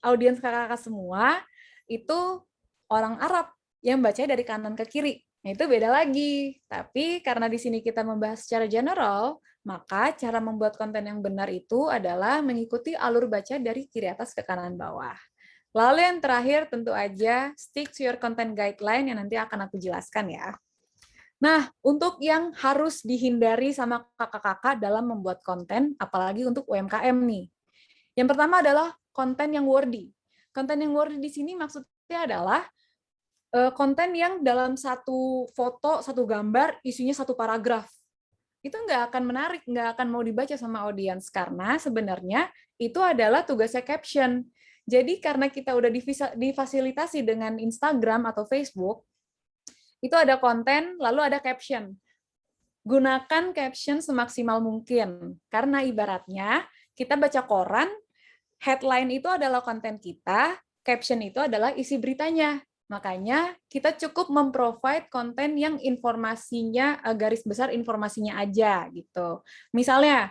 audiens kakak-kakak semua itu orang Arab yang baca dari kanan ke kiri. Nah, itu beda lagi. Tapi karena di sini kita membahas secara general, maka cara membuat konten yang benar itu adalah mengikuti alur baca dari kiri atas ke kanan bawah. Lalu yang terakhir tentu aja stick to your content guideline yang nanti akan aku jelaskan ya. Nah, untuk yang harus dihindari sama kakak-kakak dalam membuat konten, apalagi untuk UMKM nih. Yang pertama adalah konten yang wordy. Konten yang wordy di sini maksudnya adalah konten yang dalam satu foto, satu gambar, isinya satu paragraf. Itu nggak akan menarik, nggak akan mau dibaca sama audiens, karena sebenarnya itu adalah tugasnya caption. Jadi karena kita udah difasilitasi dengan Instagram atau Facebook, itu ada konten, lalu ada caption. Gunakan caption semaksimal mungkin, karena ibaratnya kita baca koran, headline itu adalah konten kita, caption itu adalah isi beritanya. Makanya kita cukup memprovide konten yang informasinya, garis besar informasinya aja gitu. Misalnya,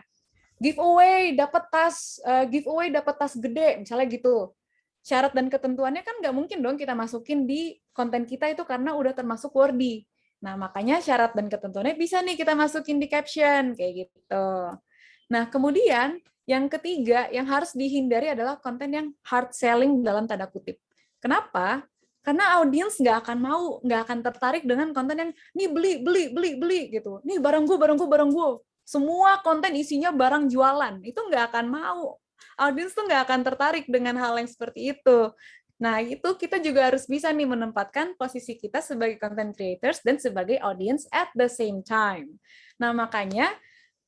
giveaway dapat tas gede, misalnya gitu. Syarat dan ketentuannya kan nggak mungkin dong kita masukin di konten kita itu karena udah termasuk wordy. Nah, makanya syarat dan ketentuannya bisa nih kita masukin di caption, kayak gitu. Nah, kemudian yang ketiga yang harus dihindari adalah konten yang hard selling dalam tanda kutip. Kenapa? Karena audiens nggak akan tertarik dengan konten yang nih beli gitu. Nih barang gue. Semua konten isinya barang jualan. Itu nggak akan mau. Audiens tuh nggak akan tertarik dengan hal yang seperti itu. Nah, itu kita juga harus bisa nih menempatkan posisi kita sebagai content creators dan sebagai audience at the same time. Nah, makanya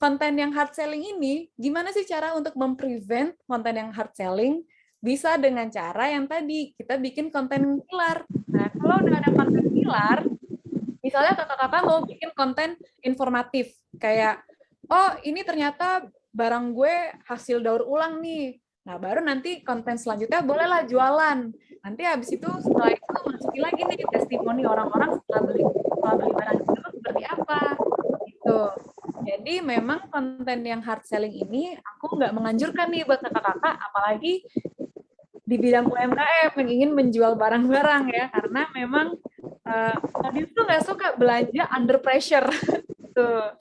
konten yang hard selling ini, gimana sih cara untuk memprevent konten yang hard selling? Bisa dengan cara yang tadi, kita bikin konten pilar. Nah, kalau udah ada konten pilar, misalnya kakak-kakak mau bikin konten informatif, kayak, oh ini ternyata barang gue hasil daur ulang nih. Nah, baru nanti konten selanjutnya bolehlah jualan. Nanti habis itu, setelah itu masukin lagi nih testimoni orang-orang setelah beli barang itu seperti apa. Gitu. Jadi memang konten yang hard selling ini, aku nggak menganjurkan nih buat kakak-kakak, apalagi di bidang UMKM yang ingin menjual barang-barang ya, karena memang audiens tuh nggak suka belanja under pressure. Tuh.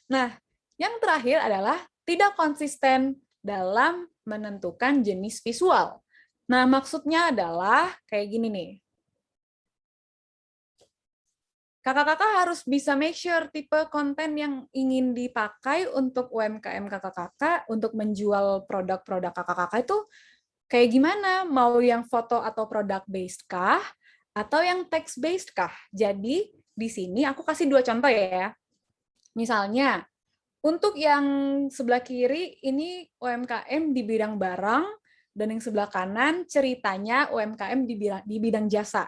Nah, yang terakhir adalah tidak konsisten dalam menentukan jenis visual. Nah, maksudnya adalah kayak gini nih. Kakak-kakak harus bisa make sure tipe konten yang ingin dipakai untuk UMKM kakak-kakak, untuk menjual produk-produk kakak-kakak itu kayak gimana? Mau yang foto atau product based kah? Atau yang text based kah? Jadi di sini aku kasih 2 contoh ya. Misalnya, untuk yang sebelah kiri ini UMKM di bidang barang, dan yang sebelah kanan ceritanya UMKM di bidang jasa.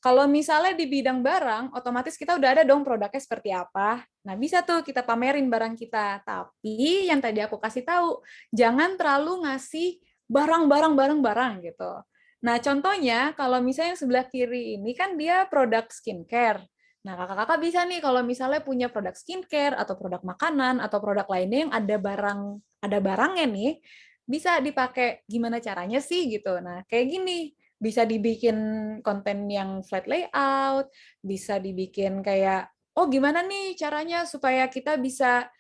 Kalau misalnya di bidang barang, otomatis kita udah ada dong produknya seperti apa. Nah, bisa tuh kita pamerin barang kita. Tapi yang tadi aku kasih tahu, jangan terlalu ngasih barang gitu. Nah, contohnya kalau misalnya yang sebelah kiri ini kan dia produk skincare. Nah, kakak-kakak bisa nih kalau misalnya punya produk skincare atau produk makanan atau produk lainnya yang ada barangnya nih, bisa dipakai gimana caranya sih gitu. Nah, kayak gini. Bisa dibikin konten yang flat layout, bisa dibikin kayak, oh gimana nih caranya supaya kita bisa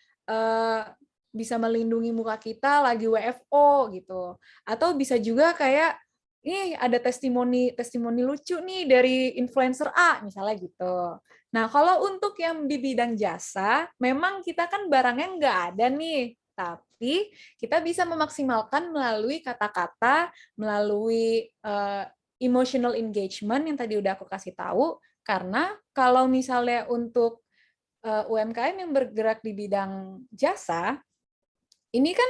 melindungi muka kita lagi WFO gitu. Atau bisa juga kayak, nih ada testimoni lucu nih dari influencer A misalnya gitu. Nah kalau untuk yang di bidang jasa, memang kita kan barangnya nggak ada nih, tapi kita bisa memaksimalkan melalui kata-kata, melalui emotional engagement yang tadi udah aku kasih tahu, karena kalau misalnya untuk UMKM yang bergerak di bidang jasa, ini kan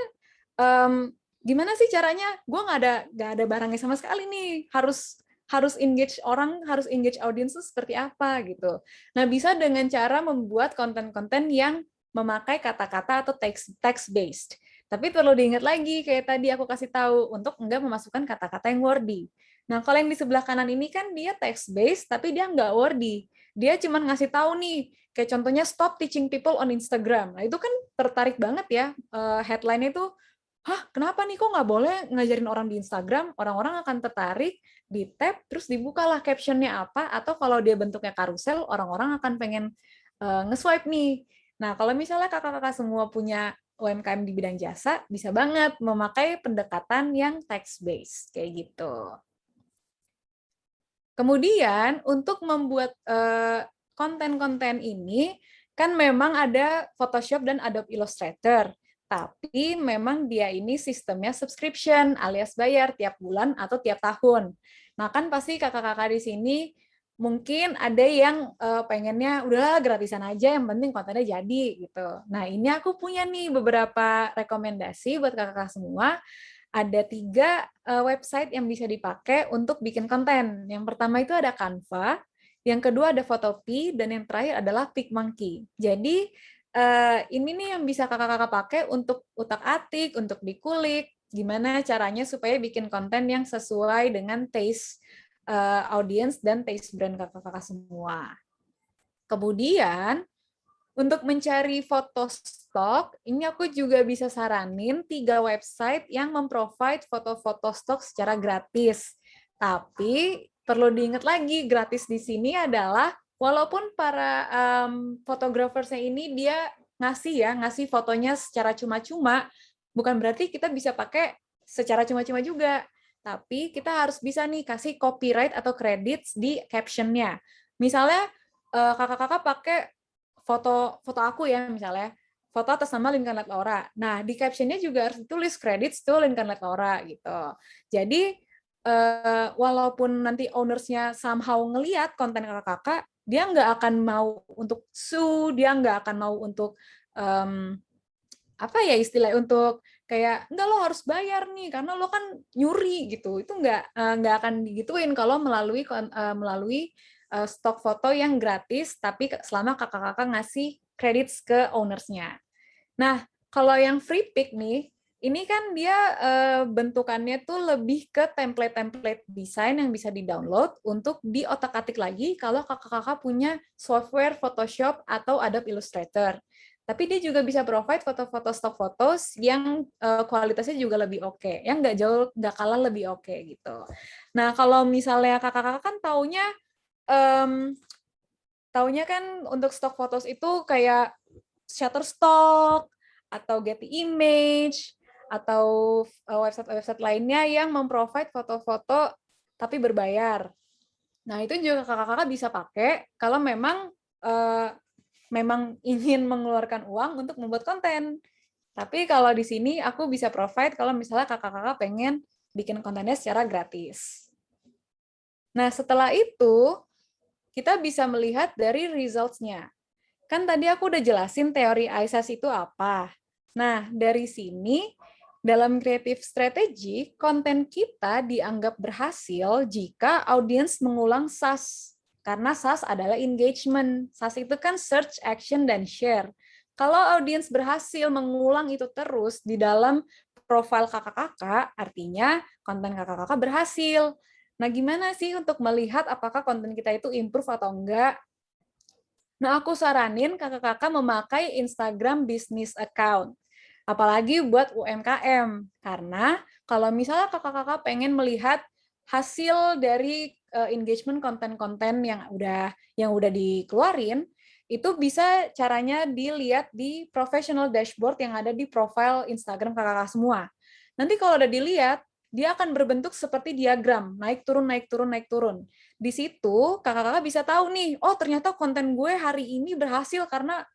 gimana sih caranya? Gue nggak ada barangnya sama sekali nih, harus engage orang, harus engage audiens itu seperti apa gitu. Nah bisa dengan cara membuat konten-konten yang memakai kata-kata atau text based. Tapi perlu diingat lagi, kayak tadi aku kasih tahu, untuk enggak memasukkan kata-kata yang wordy. Nah, kalau yang di sebelah kanan ini kan dia text-based, tapi dia nggak wordy. Dia cuma ngasih tahu nih, kayak contohnya stop teaching people on Instagram. Nah, itu kan tertarik banget ya, headline-nya itu, hah, kenapa nih kok nggak boleh ngajarin orang di Instagram? Orang-orang akan tertarik, di tab, terus dibukalah caption-nya apa, atau kalau dia bentuknya karusel, orang-orang akan pengen nge-swipe nih. Nah, kalau misalnya kakak-kakak semua punya UMKM di bidang jasa, bisa banget memakai pendekatan yang text-based, kayak gitu. Kemudian, untuk membuat konten-konten ini, kan memang ada Photoshop dan Adobe Illustrator, tapi memang dia ini sistemnya subscription, alias bayar tiap bulan atau tiap tahun. Nah, kan pasti kakak-kakak di sini mungkin ada yang pengennya udah gratisan aja, yang penting kontennya jadi gitu. Nah, ini aku punya nih beberapa rekomendasi buat kakak-kakak semua. Ada 3 website yang bisa dipakai untuk bikin konten. Yang pertama itu ada Canva, yang kedua ada Photopea, dan yang terakhir adalah PicMonkey. Jadi ini nih yang bisa kakak-kakak pakai untuk utak-atik, untuk dikulik, gimana caranya supaya bikin konten yang sesuai dengan taste audience dan taste brand kakak-kakak semua. Kemudian, untuk mencari foto stok, ini aku juga bisa saranin 3 website yang memprovide foto-foto stok secara gratis. Tapi perlu diingat lagi, gratis di sini adalah walaupun para fotografersnya ini dia ngasih fotonya secara cuma-cuma, bukan berarti kita bisa pakai secara cuma-cuma juga. Tapi kita harus bisa nih kasih copyright atau credits di caption-nya. Misalnya kakak-kakak pakai foto aku ya misalnya, foto atas nama Lincoln Light Laura. Nah, di caption-nya juga harus ditulis credits to Lincoln Light Laura gitu. Jadi walaupun nanti ownersnya somehow ngelihat konten kakak-kakak, dia nggak akan mau untuk sue, dia nggak akan mau untuk apa ya istilahnya, untuk kayak enggak lo harus bayar nih karena lo kan nyuri gitu. Itu nggak akan digituin kalau melalui stok foto yang gratis, tapi selama kakak-kakak ngasih credits ke ownersnya. Nah, kalau yang free pick nih, ini kan dia bentukannya tuh lebih ke template-template desain yang bisa di-download untuk diotak-atik lagi kalau kakak-kakak punya software Photoshop atau Adobe Illustrator. Tapi dia juga bisa provide foto-foto stock photos yang kualitasnya juga lebih oke, yang nggak kalah lebih oke gitu. Nah, kalau misalnya kakak-kakak kan taunya kan untuk stock photos itu kayak Shutterstock atau Getty Image atau website-website lainnya yang memprovide foto-foto tapi berbayar. Nah, itu juga kakak-kakak bisa pakai kalau memang ingin mengeluarkan uang untuk membuat konten. Tapi kalau di sini aku bisa provide kalau misalnya kakak-kakak pengen bikin kontennya secara gratis. Nah, setelah itu kita bisa melihat dari results-nya. Kan tadi aku udah jelasin teori ISAS itu apa. Nah, dari sini, dalam creative strategy, konten kita dianggap berhasil jika audiens mengulang SAS. Karena SAS adalah engagement. SAS itu kan search, action, dan share. Kalau audiens berhasil mengulang itu terus di dalam profil kakak-kakak, artinya konten kakak-kakak berhasil. Nah, gimana sih untuk melihat apakah konten kita itu improve atau enggak? Nah, aku saranin kakak-kakak memakai Instagram Business Account. Apalagi buat UMKM. Karena kalau misalnya kakak-kakak pengen melihat hasil dari engagement konten-konten yang udah dikeluarin, itu bisa caranya dilihat di professional dashboard yang ada di profile Instagram kakak-kakak semua. Nanti kalau udah dilihat, dia akan berbentuk seperti diagram, naik turun, naik turun, naik turun. Di situ kakak-kakak bisa tahu nih, oh ternyata konten gue hari ini berhasil karena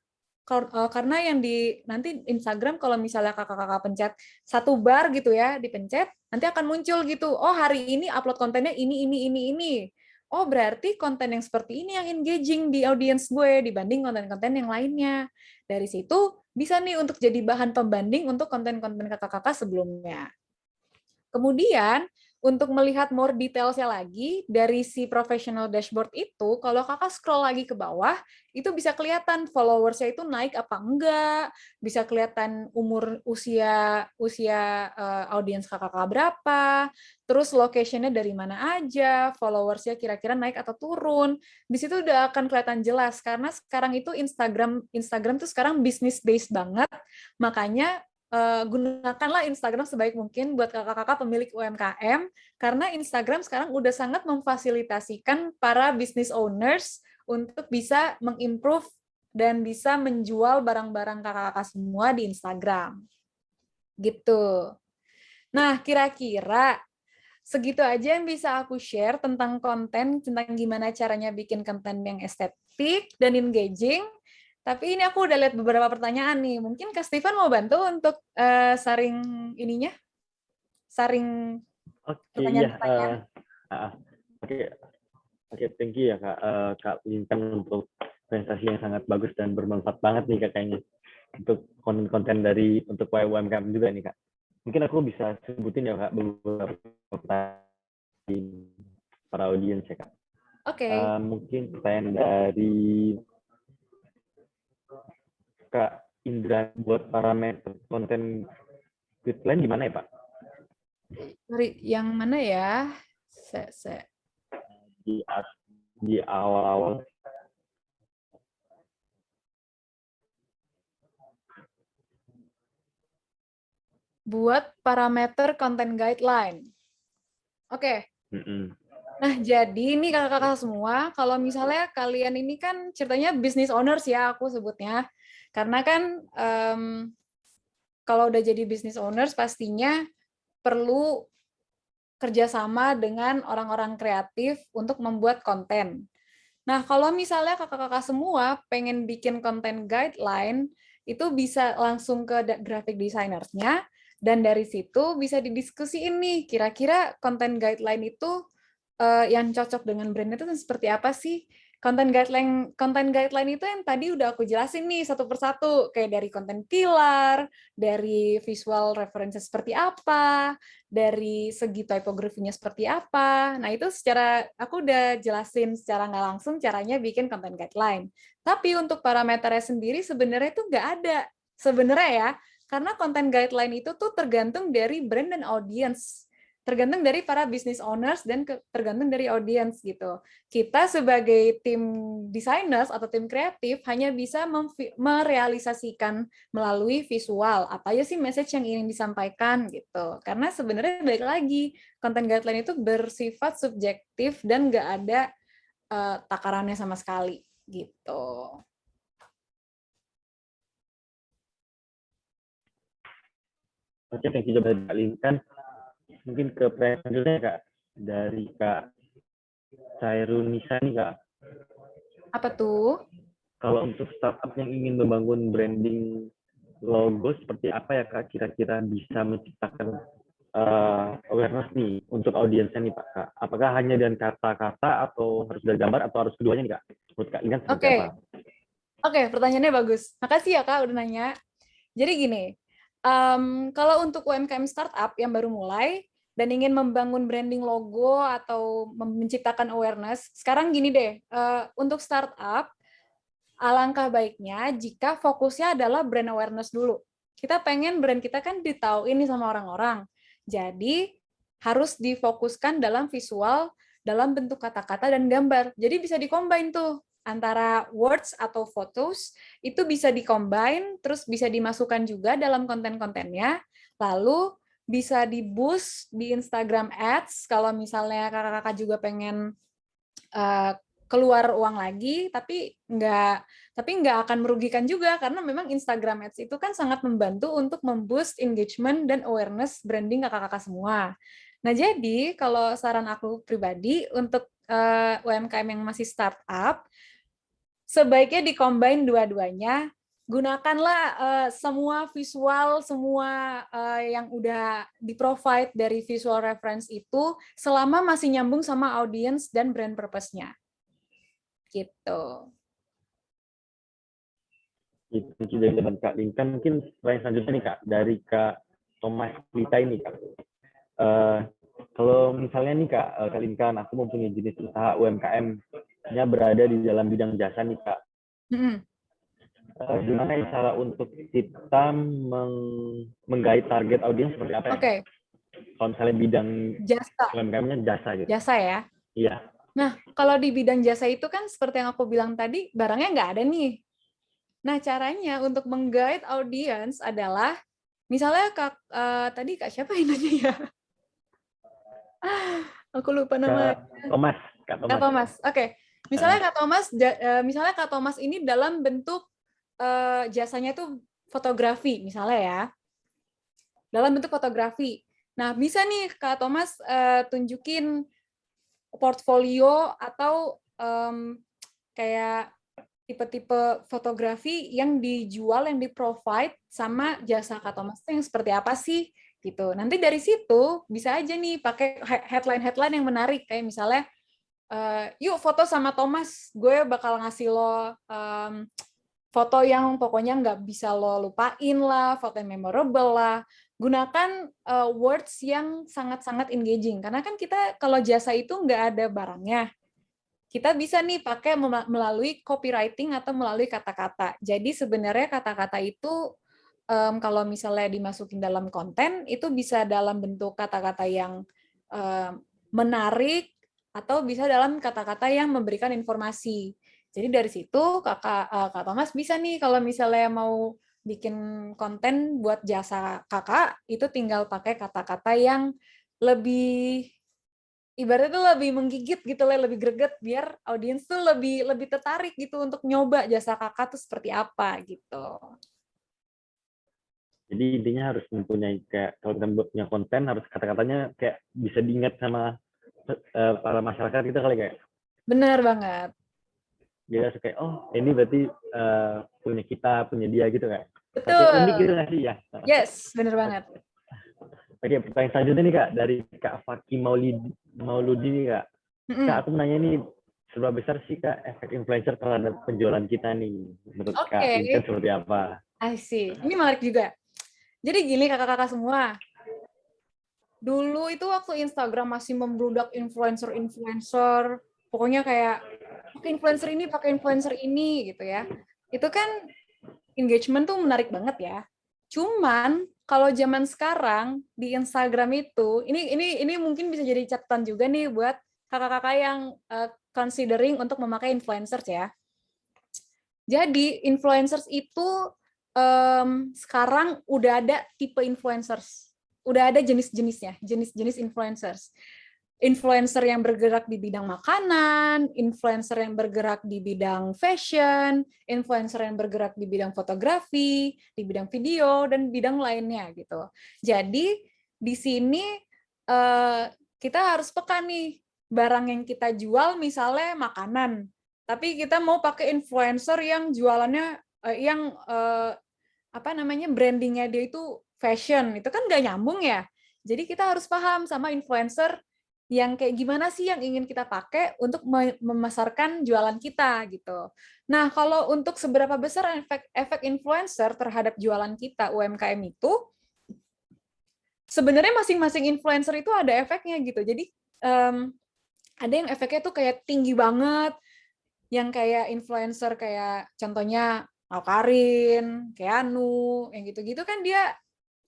yang di nanti Instagram kalau misalnya kakak-kakak pencet satu bar gitu ya, dipencet, nanti akan muncul gitu, oh hari ini upload kontennya ini. Oh berarti konten yang seperti ini yang engaging di audience gue dibanding konten-konten yang lainnya. Dari situ bisa nih untuk jadi bahan pembanding untuk konten-konten kakak-kakak sebelumnya. Kemudian, untuk melihat more detailsnya lagi, dari si professional dashboard itu, kalau kakak scroll lagi ke bawah, itu bisa kelihatan followersnya itu naik apa enggak, bisa kelihatan usia audiens kakak berapa, terus location-nya dari mana aja, followersnya kira-kira naik atau turun. Di situ udah akan kelihatan jelas, karena sekarang itu Instagram tuh sekarang business based banget, makanya gunakanlah Instagram sebaik mungkin buat kakak-kakak pemilik UMKM, karena Instagram sekarang udah sangat memfasilitasikan para business owners untuk bisa mengimprove dan bisa menjual barang-barang kakak-kakak semua di Instagram. Gitu. Nah, kira-kira segitu aja yang bisa aku share tentang konten, tentang gimana caranya bikin konten yang estetik dan engaging. Tapi ini aku udah lihat beberapa pertanyaan nih. Mungkin Kak Steven mau bantu untuk saring ininya? Saring pertanyaan-pertanyaan. Oke, thank you ya Kak Lintang untuk presentasi yang sangat bagus dan bermanfaat banget nih kayaknya untuk konten-konten untuk UMKM juga nih Kak. Mungkin aku bisa sebutin ya Kak beberapa pertanyaan para audiens ya Kak. Oke. Mungkin pertanyaan dari Kak Indra, buat parameter konten guideline gimana ya Pak? Yang mana ya? Di awal-awal. Buat parameter konten guideline. Oke. Nah, jadi ini kakak-kakak semua, kalau misalnya kalian ini kan ceritanya business owners ya, aku sebutnya. Karena kan kalau udah jadi business owners pastinya perlu kerjasama dengan orang-orang kreatif untuk membuat konten. Nah, kalau misalnya kakak-kakak semua pengen bikin konten guideline, itu bisa langsung ke graphic designer-nya, dan dari situ bisa didiskusiin nih, kira-kira konten guideline itu yang cocok dengan brand itu seperti apa sih? Konten guideline itu yang tadi udah aku jelasin nih satu persatu, kayak dari konten pilar, dari visual referensi seperti apa, dari segi typografinya seperti apa. Nah, itu aku udah jelasin secara nggak langsung caranya bikin konten guideline. Tapi untuk parameternya sendiri sebenarnya itu nggak ada. Sebenarnya ya, karena konten guideline itu tuh tergantung dari brand dan audience. Tergantung dari para business owners dan tergantung dari audience gitu. Kita sebagai tim designers atau tim kreatif hanya bisa merealisasikan melalui visual apa aja sih message yang ingin disampaikan gitu. Karena sebenarnya balik lagi konten guideline itu bersifat subjektif dan nggak ada takarannya sama sekali gitu. Oke, thank you coba dialihkan. Mungkin ke pertanyaan selanjutnya Kak, dari Kak Cairunisa nih Kak. Apa tuh? Kalau untuk startup yang ingin membangun branding logo seperti apa ya Kak, kira-kira bisa menciptakan awareness nih untuk audiensnya nih Pak Kak? Apakah hanya dengan kata-kata atau harus dari gambar atau harus keduanya nih Kak? Menurut Kak Ingan seperti apa? Oke, pertanyaannya bagus. Makasih ya Kak udah nanya. Jadi gini, kalau untuk UMKM startup yang baru mulai, dan ingin membangun branding logo atau menciptakan awareness, sekarang gini deh, untuk startup, alangkah baiknya jika fokusnya adalah brand awareness dulu. Kita pengen brand kita kan ditauin nih sama orang-orang. Jadi harus difokuskan dalam visual, dalam bentuk kata-kata dan gambar. Jadi bisa dikombin tuh antara words atau photos, itu bisa dikombin, terus bisa dimasukkan juga dalam konten-kontennya, lalu bisa di-boost di Instagram Ads, kalau misalnya kakak-kakak juga pengen keluar uang lagi, tapi nggak akan merugikan juga, karena memang Instagram Ads itu kan sangat membantu untuk memboost engagement dan awareness branding kakak-kakak semua. Nah, jadi kalau saran aku pribadi untuk UMKM yang masih startup, sebaiknya dikombin dua-duanya. Gunakanlah semua visual, semua yang udah di-provide dari visual reference itu selama masih nyambung sama audience dan brand purpose-nya. Gitu. Itu dari Kak Linkan. Mungkin pertanyaan selanjutnya nih Kak, dari Kak Thomas Lita ini Kak. Kalau misalnya nih Kak Linkan, aku mempunyai jenis usaha UMKM-nya berada di dalam bidang jasa nih Kak. Gimana cara untuk kita menggait target audiens seperti apa ya? Oke. Kalau misalnya bidang jasa, UMKM-nya jasa gitu. Jasa ya? Iya. Nah, kalau di bidang jasa itu kan seperti yang aku bilang tadi, barangnya nggak ada nih. Nah, caranya untuk menggait audiens adalah, misalnya tadi Kak siapa yang nanya ya? Aku lupa namanya. Kak Thomas. Oke. Misalnya Kak Thomas ini dalam bentuk jasanya itu fotografi, misalnya ya. Dalam bentuk fotografi. Nah, bisa nih Kak Thomas tunjukin portfolio atau kayak tipe-tipe fotografi yang dijual, yang di-provide sama jasa Kak Thomas itu yang seperti apa sih? Gitu. Nanti dari situ bisa aja nih pakai headline-headline yang menarik, kayak misalnya yuk foto sama Thomas, gue bakal ngasih lo foto yang pokoknya nggak bisa lo lupain lah, foto yang memorable lah. Gunakan words yang sangat-sangat engaging, karena kan kita kalau jasa itu nggak ada barangnya. Kita bisa nih pakai melalui copywriting atau melalui kata-kata. Jadi sebenarnya kata-kata itu kalau misalnya dimasukin dalam konten, itu bisa dalam bentuk kata-kata yang menarik, atau bisa dalam kata-kata yang memberikan informasi. Jadi dari situ Kak Thomas bisa nih kalau misalnya mau bikin konten buat jasa kakak, itu tinggal pakai kata-kata yang lebih, ibaratnya tuh lebih menggigit gitu lah, lebih greget, biar audiens tuh lebih tertarik gitu untuk nyoba jasa kakak tuh seperti apa gitu. Jadi intinya harus mempunyai kayak, kalau kita punya konten harus kata-katanya kayak bisa diingat sama para masyarakat gitu kali kayak. Benar banget. Jadi harus kayak, oh ini berarti punya kita, punya dia gitu kayak. Betul. Tapi unik gitu nggak sih ya? Yes, benar banget. Oke, pertanyaan selanjutnya nih Kak, dari Kak Faki Mauludi nih Kak. Kak, aku nanya nih, seberapa besar sih Kak efek influencer terhadap penjualan kita nih? Menurut Kak Linkan seperti apa? I see. Ini menarik juga. Jadi gini kakak-kakak semua, dulu itu waktu Instagram masih membludak influencer, pokoknya kayak pakai influencer ini gitu ya. Itu kan engagement tuh menarik banget ya. Cuman kalau zaman sekarang di Instagram itu, ini mungkin bisa jadi catatan juga nih buat kakak-kakak yang considering untuk memakai influencers ya. Jadi influencers itu sekarang udah ada tipe influencers, udah ada jenis-jenisnya, jenis-jenis influencers. Influencer yang bergerak di bidang makanan, influencer yang bergerak di bidang fashion, influencer yang bergerak di bidang fotografi, di bidang video, dan bidang lainnya gitu. Jadi di sini kita harus peka nih, barang yang kita jual misalnya makanan, tapi kita mau pakai influencer yang jualannya brandingnya dia itu fashion, itu kan nggak nyambung ya. Jadi kita harus paham sama influencer yang kayak gimana sih yang ingin kita pakai untuk memasarkan jualan kita gitu. Nah, kalau untuk seberapa besar efek influencer terhadap jualan kita UMKM itu, sebenarnya masing-masing influencer itu ada efeknya gitu. Jadi ada yang efeknya tuh kayak tinggi banget, yang kayak influencer kayak contohnya Awkarin, Keanu, yang gitu-gitu kan dia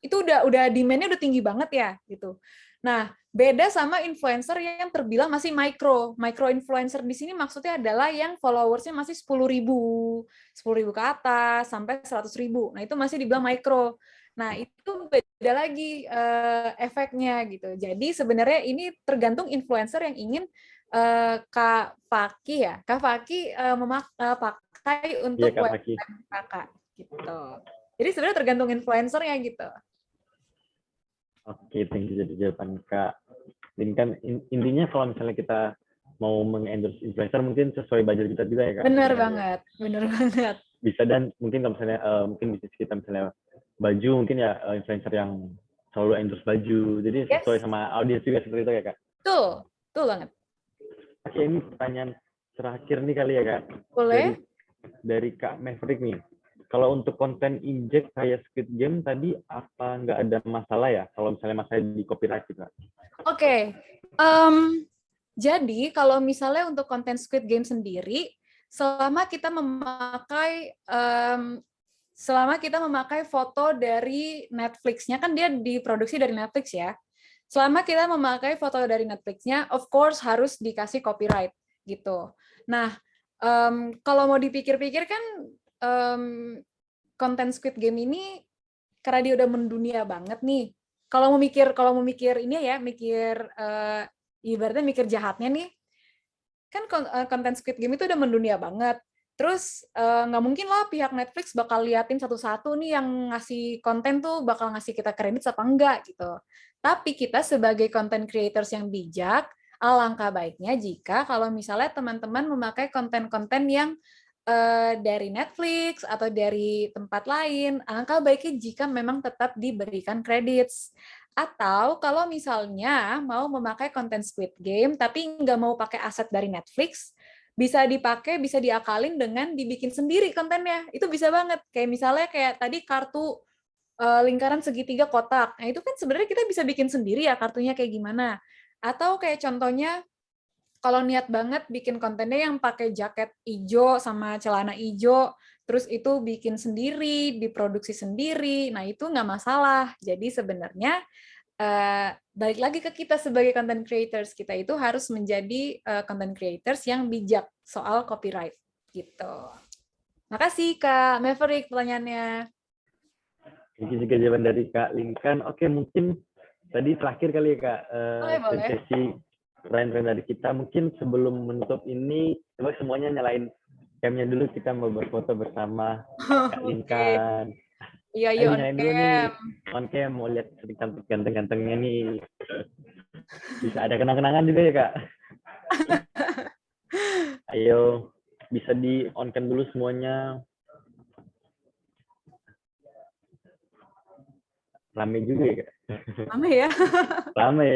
itu udah demand-nya udah tinggi banget ya gitu. Nah, beda sama influencer yang terbilang masih micro influencer di sini maksudnya adalah yang followersnya masih 10.000 ke atas sampai 100.000. Nah, itu masih dibilang micro. Nah, itu beda lagi efeknya gitu. Jadi sebenarnya ini tergantung influencer yang ingin Kak Faki pakai untuk Kak Faki. website kakak gitu. Jadi sebenarnya tergantung influencernya gitu. Oke, thank you jadi jawaban Kak. Ini kan intinya kalau misalnya kita mau mengendorse influencer mungkin sesuai budget kita juga ya Kak. Bener banget. Bisa, dan mungkin kalau misalnya mungkin bisnis kita misalnya baju, mungkin ya influencer yang selalu endorse baju. Jadi sesuai sama audiens juga seperti itu ya Kak. Betul banget. Oke, ini pertanyaan terakhir nih kali ya Kak. Boleh. Dari Kak Maverick nih. Kalau untuk konten injek kayak Squid Game tadi, apa nggak ada masalah ya? Kalau misalnya masalah di copyright juga. Oke. Jadi kalau misalnya untuk konten Squid Game sendiri, selama kita memakai foto dari Netflix-nya, kan dia diproduksi dari Netflix ya. Selama kita memakai foto dari Netflix-nya, of course harus dikasih copyright gitu. Nah, kalau mau dipikir-pikir kan konten Squid Game ini karena dia udah mendunia banget nih. Kalau mau mikir ini ya, ibaratnya mikir jahatnya nih, kan konten Squid Game itu udah mendunia banget. Terus nggak mungkin lah pihak Netflix bakal liatin satu-satu nih yang ngasih konten tuh bakal ngasih kita kredit apa enggak gitu. Tapi kita sebagai content creators yang bijak, alangkah baiknya jika kalau misalnya teman-teman memakai konten-konten yang dari Netflix atau dari tempat lain, alangkah baiknya jika memang tetap diberikan credits. Atau kalau misalnya mau memakai konten Squid Game tapi nggak mau pakai aset dari Netflix, bisa diakalin dengan dibikin sendiri kontennya. Itu bisa banget. Kayak misalnya kayak tadi kartu lingkaran segitiga kotak. Nah, itu kan sebenarnya kita bisa bikin sendiri ya kartunya kayak gimana. Atau kayak contohnya kalau niat banget bikin kontennya yang pakai jaket hijau sama celana hijau, terus itu bikin sendiri, diproduksi sendiri, nah itu nggak masalah. Jadi sebenarnya balik lagi ke kita sebagai content creators, kita itu harus menjadi content creators yang bijak soal copyright gitu. Makasih Kak Maverick pertanyaannya. Ini juga jawaban dari Kak Linkan. Oke, mungkin tadi terakhir kali ya Kak, sesi pertanyaan dari kita. Mungkin sebelum menutup ini, coba semuanya nyalain cam-nya dulu, kita mau berfoto bersama Kak Linkan. Iya, on dulu nih, on cam, mau lihat cantik ganteng-gantengnya nih. Bisa ada kenang-kenangan juga ya Kak. Ayo, bisa di on cam dulu semuanya. Rame juga ya Kak. Rame ya. Rame.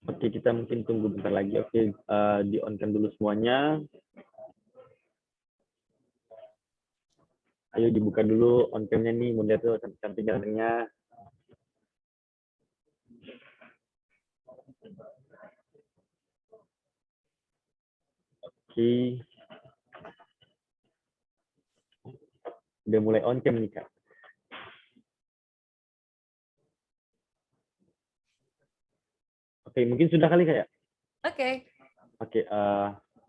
Oke, kita mungkin tunggu bentar lagi. Oke, di on cam dulu semuanya. Ayo dibuka dulu on cam-nya nih, mau lihat tuh cantik gantengnya. Oke. Udah mulai on cam nih Kak. Oke, mungkin sudah kali Kak ya? Oke,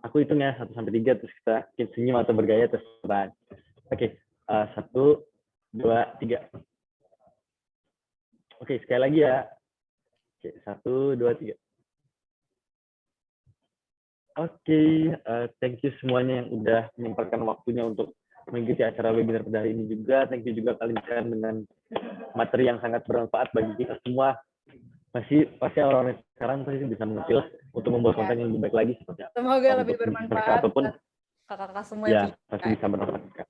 aku hitung ya 1 sampai 3 terus kita senyum atau bergaya terserah. Oke, 1, 2, 3. Oke, sekali lagi ya. Oke, 1, 2, 3. Oke, thank you semuanya yang udah menyempatkan waktunya untuk mengikuti acara webinar pada hari ini juga. Thank you juga kalian dengan materi yang sangat bermanfaat bagi kita semua. Pasti orang-orang sekarang pasti bisa mengerti lah untuk membuat konten yang lebih baik lagi seperti apa. Semoga lebih bermanfaat. Ataupun kakak-kakak semua ya pasti bisa bermanfaat.